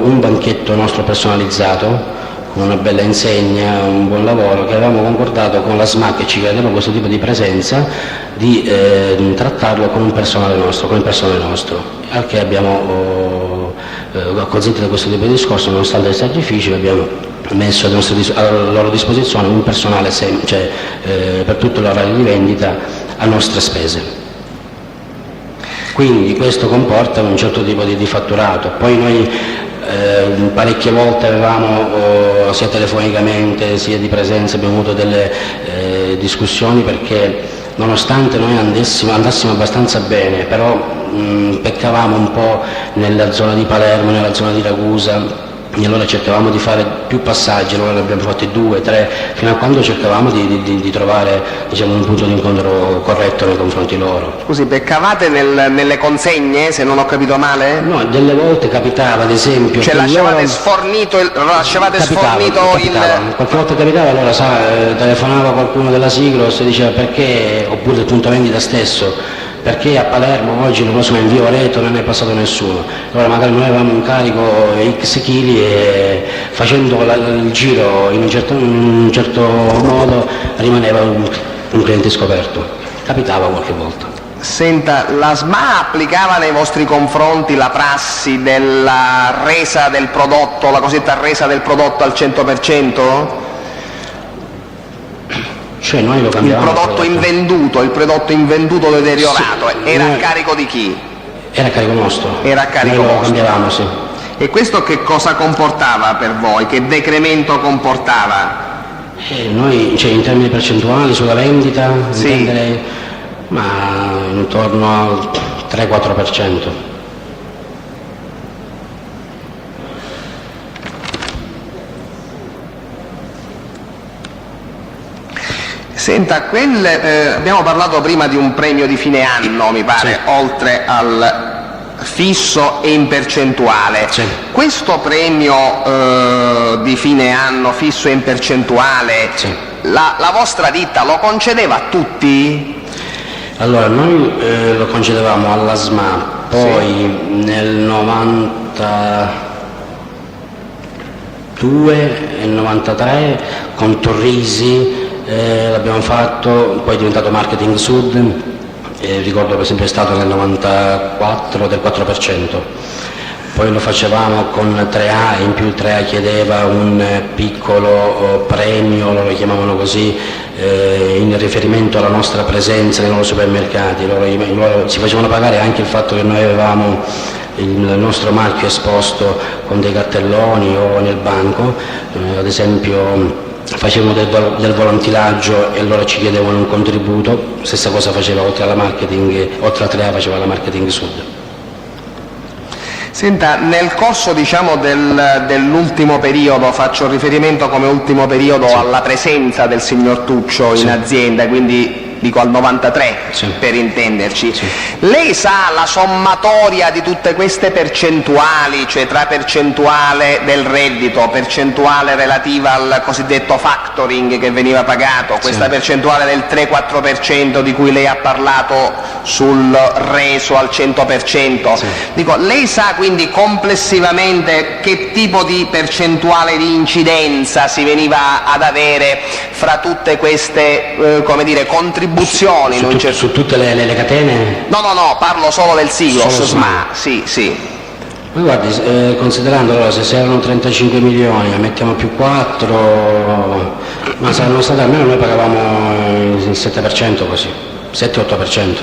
un banchetto nostro personalizzato, con una bella insegna, un buon lavoro, che avevamo concordato con la SMA, che ci credeva questo tipo di presenza, di trattarlo con il personale nostro, al che abbiamo consentito questo tipo di discorso, nonostante il sacrificio, abbiamo messo a loro disposizione un personale per tutto l'orario di vendita a nostre spese. Quindi questo comporta un certo tipo di fatturato. Poi noi parecchie volte avevamo, sia telefonicamente sia di presenza, abbiamo avuto delle discussioni, perché nonostante noi andassimo abbastanza bene, però peccavamo un po' nella zona di Palermo, nella zona di Ragusa, e allora cercavamo di fare più passaggi, allora ne abbiamo fatti 2, 3, fino a quando cercavamo di trovare, diciamo, un punto di incontro corretto nei confronti loro. Scusi, peccavate nelle consegne, se non ho capito male? No, delle volte capitava, ad esempio... Cioè lasciavate sfornito qualche volta capitava, allora telefonava qualcuno della Siglos e diceva perché, oppure il punto vendita stesso, perché a Palermo oggi non lo so, in via Oreto non è passato nessuno. Allora magari noi avevamo un carico X chili e facendo il giro in un certo modo rimaneva un cliente scoperto. Capitava qualche volta. Senta, la SMA applicava nei vostri confronti la prassi della resa del prodotto, la cosiddetta resa del prodotto al 100%? Cioè noi lo cambiavamo. Il prodotto invenduto deteriorato, sì, era a carico di chi? Era a carico nostro. Era a carico noi vostro. Lo cambiavamo, sì. E questo che cosa comportava per voi? Che decremento comportava? Noi, in termini percentuali sulla vendita, sì, intenderei, ma intorno al 3-4%. Senta, abbiamo parlato prima di un premio di fine anno, mi pare, sì, oltre al fisso e in percentuale. Sì. Questo premio di fine anno, fisso e in percentuale, sì, la vostra ditta lo concedeva a tutti? Allora, noi lo concedevamo alla SMA, poi sì, nel 92 e 93 con Torrisi l'abbiamo fatto, poi è diventato Marketing Sud, ricordo per esempio è stato nel 94 del 4%, poi lo facevamo con 3A, in più il 3A chiedeva un piccolo premio, lo chiamavano così, in riferimento alla nostra presenza nei loro supermercati, loro si facevano pagare anche il fatto che noi avevamo il nostro marchio esposto con dei cartelloni o nel banco, ad esempio facevano del volantilaggio e allora ci chiedevano un contributo, stessa cosa faceva oltre alla marketing, oltre a 3A faceva la Marketing Sud. Senta, nel corso diciamo dell'ultimo periodo, faccio riferimento come ultimo periodo, sì, alla presenza del signor Tuccio in, sì, azienda, quindi dico al 93, sì, per intenderci, sì, lei sa la sommatoria di tutte queste percentuali, cioè tra percentuale del reddito, percentuale relativa al cosiddetto factoring che veniva pagato, questa, sì, percentuale del 3-4% di cui lei ha parlato sul reso al 100%, sì, dico, lei sa quindi complessivamente che tipo di percentuale di incidenza si veniva ad avere fra tutte queste come dire, contribuzioni? Su tutte le catene? No, parlo solo del Siglos SMA, sì, sì. Ma guardi, considerando allora, se erano 35 milioni, mettiamo più 4, ma saranno state almeno, noi pagavamo il 7% così, 7-8%.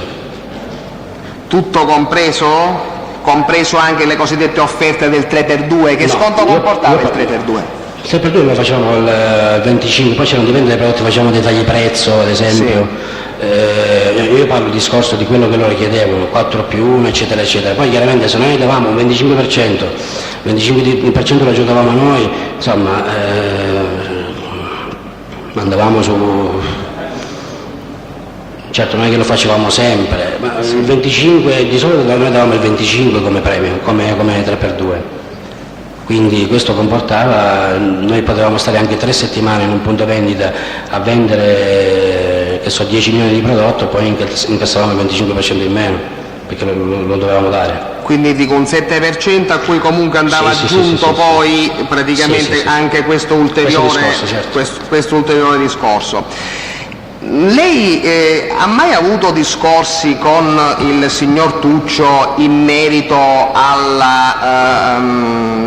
Tutto compreso? Compreso anche le cosiddette offerte del 3x2, che sconto comportava il 3x2? Il 3x2 noi facevamo il 25, poi c'erano dipende dai prodotti, facevamo dei tagli prezzo, ad esempio, sì, io parlo di discorso di quello che loro chiedevano, 4+1, eccetera, eccetera. Poi chiaramente se noi davamo un 25%, 25% lo giocavamo noi, insomma, andavamo su... Certo, non è che lo facevamo sempre, ma il 25, di solito noi davamo il 25 come premio, come 3x2. Quindi questo comportava, noi potevamo stare anche 3 settimane in un punto vendita a vendere, che so, 10 milioni di prodotto, poi incassavamo il 25% in meno, perché lo dovevamo dare. Quindi dico un 7% a cui comunque andava aggiunto poi praticamente anche questo ulteriore discorso. Lei ha mai avuto discorsi con il signor Tuccio in merito alla,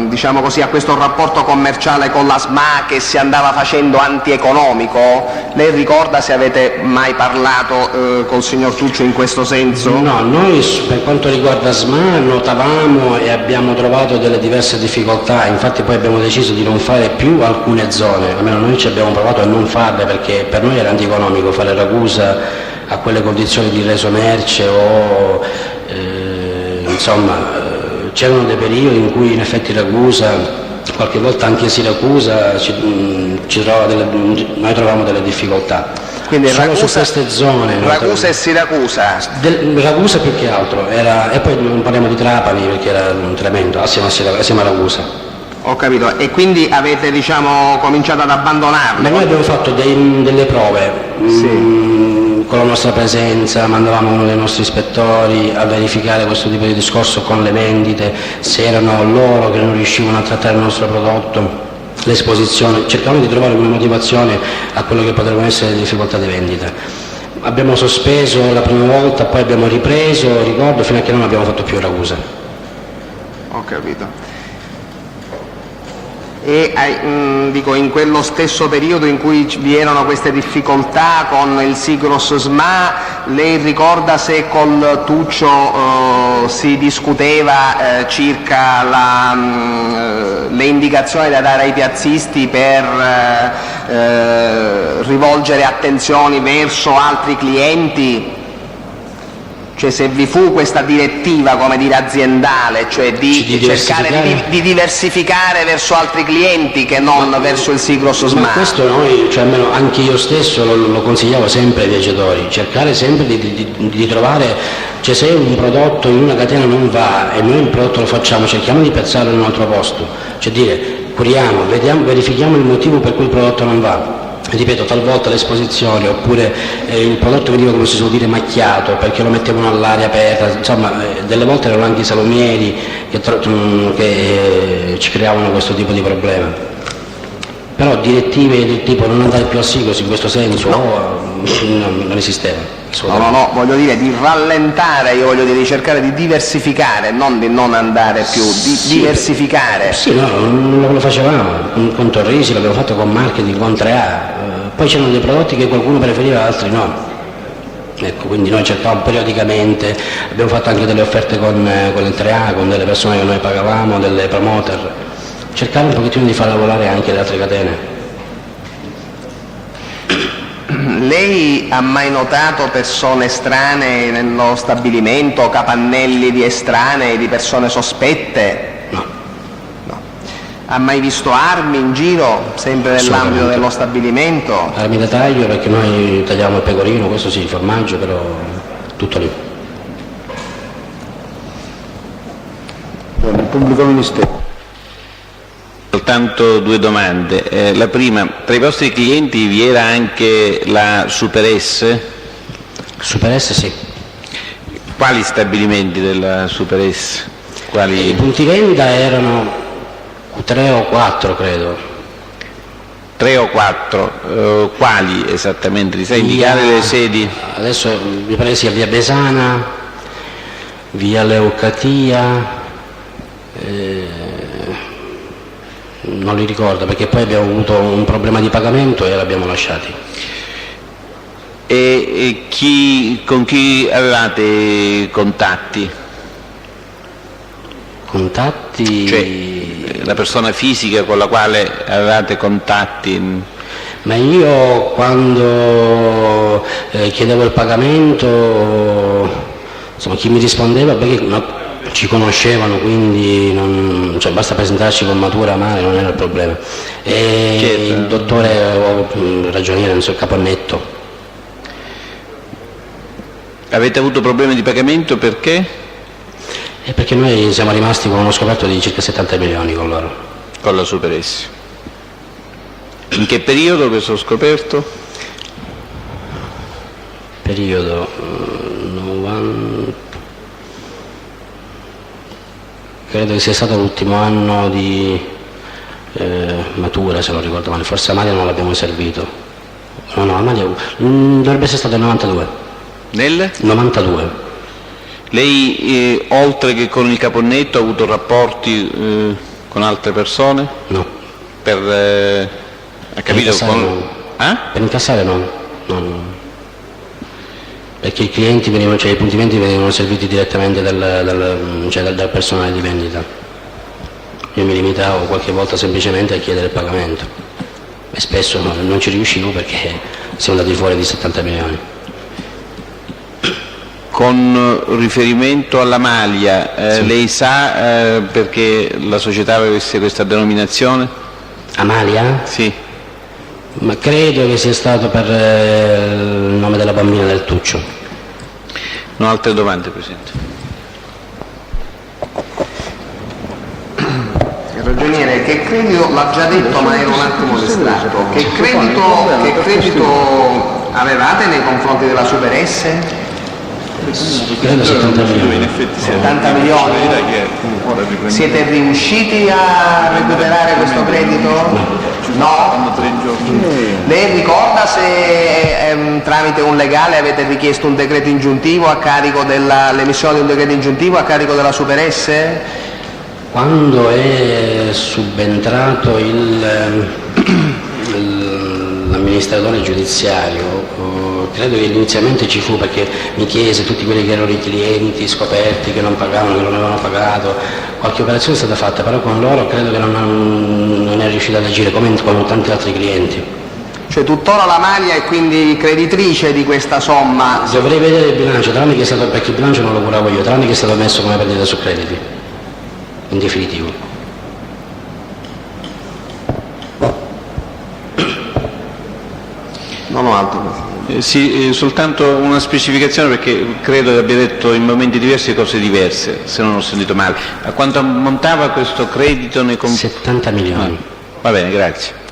diciamo così, a questo rapporto commerciale con la SMA che si andava facendo antieconomico? Lei ricorda se avete mai parlato col signor Tuccio in questo senso? No, noi per quanto riguarda SMA notavamo e abbiamo trovato delle diverse difficoltà, infatti poi abbiamo deciso di non fare più alcune zone, almeno noi ci abbiamo provato a non farle perché per noi era antieconomico fare Ragusa a quelle condizioni di reso merce o insomma c'erano dei periodi in cui in effetti Ragusa, qualche volta anche Siracusa noi trovavamo delle difficoltà. Quindi solo Ragusa, su queste zone Ragusa e Siracusa Ragusa più che altro era, e poi non parliamo di Trapani perché era tremendo assieme a Ragusa. Ho capito, e quindi avete, diciamo, cominciato ad abbandonarle? Ma noi abbiamo fatto delle prove con la nostra presenza, mandavamo uno dei nostri ispettori a verificare questo tipo di discorso con le vendite, se erano loro che non riuscivano a trattare il nostro prodotto, l'esposizione, cercavamo di trovare una motivazione a quello che potevano essere le difficoltà di vendita. Abbiamo sospeso la prima volta, poi abbiamo ripreso, ricordo, fino a che non abbiamo fatto più Ragusa. Ho capito. E dico, in quello stesso periodo in cui vi erano queste difficoltà con il Sigros SMA, lei ricorda se col Tuccio si discuteva circa le indicazioni da dare ai piazzisti per rivolgere attenzioni verso altri clienti? Cioè se vi fu questa direttiva, come dire, aziendale, cioè di cercare di diversificare verso altri clienti che non verso il Sigros SMA. Ma questo noi, cioè almeno anche io stesso lo consigliavo sempre ai viaggiatori, cercare sempre di trovare, cioè se un prodotto in una catena non va e noi il prodotto lo facciamo, cerchiamo di piazzarlo in un altro posto, cioè dire, curiamo, verifichiamo il motivo per cui il prodotto non va. Ripeto, talvolta l'esposizione oppure il prodotto veniva, come si suol dire, macchiato perché lo mettevano all'aria aperta, insomma delle volte erano anche i salumieri che ci creavano questo tipo di problema. Però direttive del tipo non andare più a Sigros in questo senso non esisteva. No, voglio dire di rallentare, io voglio dire di cercare di diversificare, non di non andare più, diversificare. Sì, no, non lo facevamo, con Torrisi l'abbiamo fatto con marketing, con 3A, poi c'erano dei prodotti che qualcuno preferiva, altri no. Ecco, quindi noi cercavamo periodicamente, abbiamo fatto anche delle offerte con il 3A, con delle persone che noi pagavamo, delle promoter, cercavamo un pochettino di far lavorare anche le altre catene. Lei ha mai notato persone strane nello stabilimento, capannelli di estranei, di persone sospette? No. Ha mai visto armi in giro, sempre nell'ambito dello stabilimento? Armi da taglio, perché noi tagliamo il pecorino, questo sì, il formaggio, però tutto lì. Il pubblico ministero. Soltanto due domande. La prima, tra i vostri clienti vi era anche la Super S? Super S sì. Quali stabilimenti della Super S? I punti vendita erano 3 o 4 credo. 3 o 4, quali esattamente? Ti sai indicare le sedi? Adesso mi pare sia via Besana, via Leucatia, non li ricordo perché poi abbiamo avuto un problema di pagamento e l'abbiamo lasciati. E con chi avevate contatti? Contatti? Cioè la persona fisica con la quale avevate contatti? Ma io quando chiedevo il pagamento, insomma chi mi rispondeva, perché ci conoscevano, quindi cioè basta presentarci con matura male, non era il problema. E il dottore o il ragioniere, non so, il caponnetto. Avete avuto problemi di pagamento perché? Perché noi siamo rimasti con uno scoperto di circa 70 milioni con loro. Con la Super S. In che periodo questo scoperto? Periodo 90. Credo che sia stato l'ultimo anno di matura, se non ricordo male, forse a Mario non l'abbiamo servito, No, Amalia dovrebbe essere stato nel 92. Nel? 92. Lei, oltre che con il caponnetto, ha avuto rapporti con altre persone? No. Ha capito? Per incassare no. Perché i clienti cioè i puntimenti venivano serviti direttamente dal personale di vendita. Io mi limitavo qualche volta semplicemente a chiedere il pagamento e spesso non ci riuscivo perché siamo andati fuori di 70 milioni. Con riferimento alla maglia, Sì. lei sa perché la società avesse questa denominazione? Amalia? Sì. Ma credo che sia stato per il nome della bambina del Tuccio. Non altre domande, Presidente. Il ragioniere, che credito, l'ha già detto ma ero un attimo distratto, che credito avevate nei confronti della Super S? Credo 70 milioni. 70 milioni? Siete riusciti a recuperare questo credito? No? Lei ricorda se tramite un legale avete richiesto un decreto ingiuntivo a carico l'emissione di un decreto ingiuntivo a carico della Super S? Quando è subentrato l'amministratore giudiziario, credo che inizialmente ci fu perché mi chiese tutti quelli che erano i clienti scoperti che non pagavano, che non avevano pagato, qualche operazione è stata fatta, però con loro credo che non è riuscita ad agire come con tanti altri clienti. Cioè tuttora la Maglia è quindi creditrice di questa somma? Dovrei vedere il bilancio, tranne che è stato, perché il bilancio non lo curavo io, tranne che è stato messo come perdita su crediti, in definitivo. Non ho altro. Sì, soltanto una specificazione perché credo che abbia detto in momenti diversi cose diverse, se non ho sentito male. A quanto ammontava questo credito nei confronti? 70 milioni. Va bene, grazie.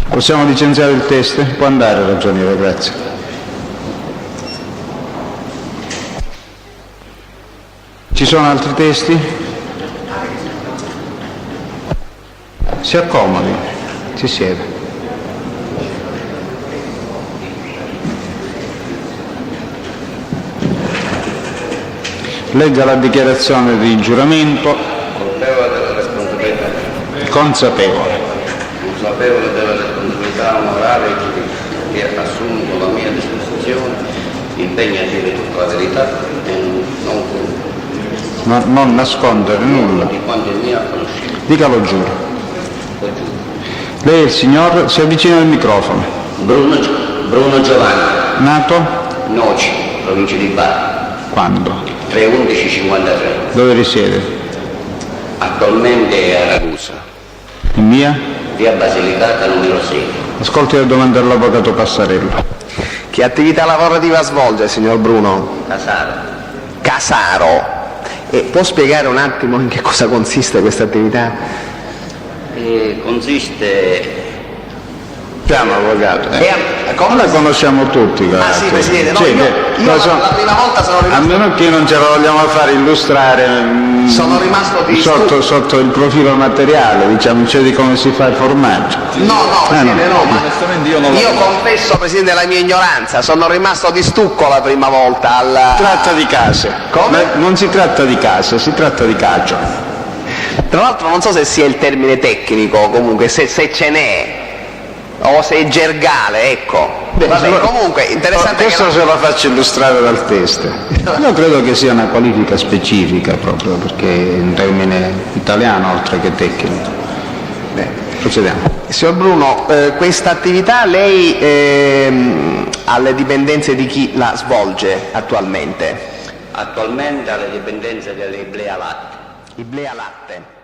Possiamo licenziare il test? Può andare, ragioniere, grazie. Ci sono altri testi? Si accomodi, si siede. Legga la dichiarazione di giuramento. Consapevole della responsabilità. Consapevole. Consapevole della responsabilità morale che assumo con la mia disposizione, impegno a dire tutta la verità e Non nascondere nulla. di quanto è mia conoscenza. Dica lo giuro. Lei è il signor, si avvicina al microfono. Bruno Giovanni. Nato? Noci, provincia di Bari. Quando? 3/11/53. Dove risiede? Attualmente a Ragusa, In via? via Basilicata numero 6. Ascolti la domanda dell'avvocato Passarello. Che attività lavorativa svolge, signor Bruno? Casaro. E può spiegare un attimo in che cosa consiste questa attività? Consiste... Siamo avvocato. Come la conosciamo tutti, Ah sì, Presidente, no, sì, io la prima volta sono a rimasto... meno che non ce la vogliamo fare illustrare Sono rimasto di sotto il profilo materiale, diciamo, cioè di come si fa il formaggio. No, Presidente, no. ma io confesso, Presidente, la mia ignoranza, sono rimasto di stucco la prima volta Si tratta di case. Come? Non si tratta di case, si tratta di cagio. Tra l'altro non so se sia il termine tecnico, comunque, se ce n'è, o se è gergale, ecco. Vabbè, comunque, interessante questo se lo faccio illustrare dal test. Io credo che sia una qualifica specifica proprio, perché è un termine italiano oltre che tecnico. Procediamo. Signor Bruno, questa attività lei alle dipendenze di chi la svolge attualmente? Attualmente alle dipendenze dell'Iblea Latte. Iblea Latte.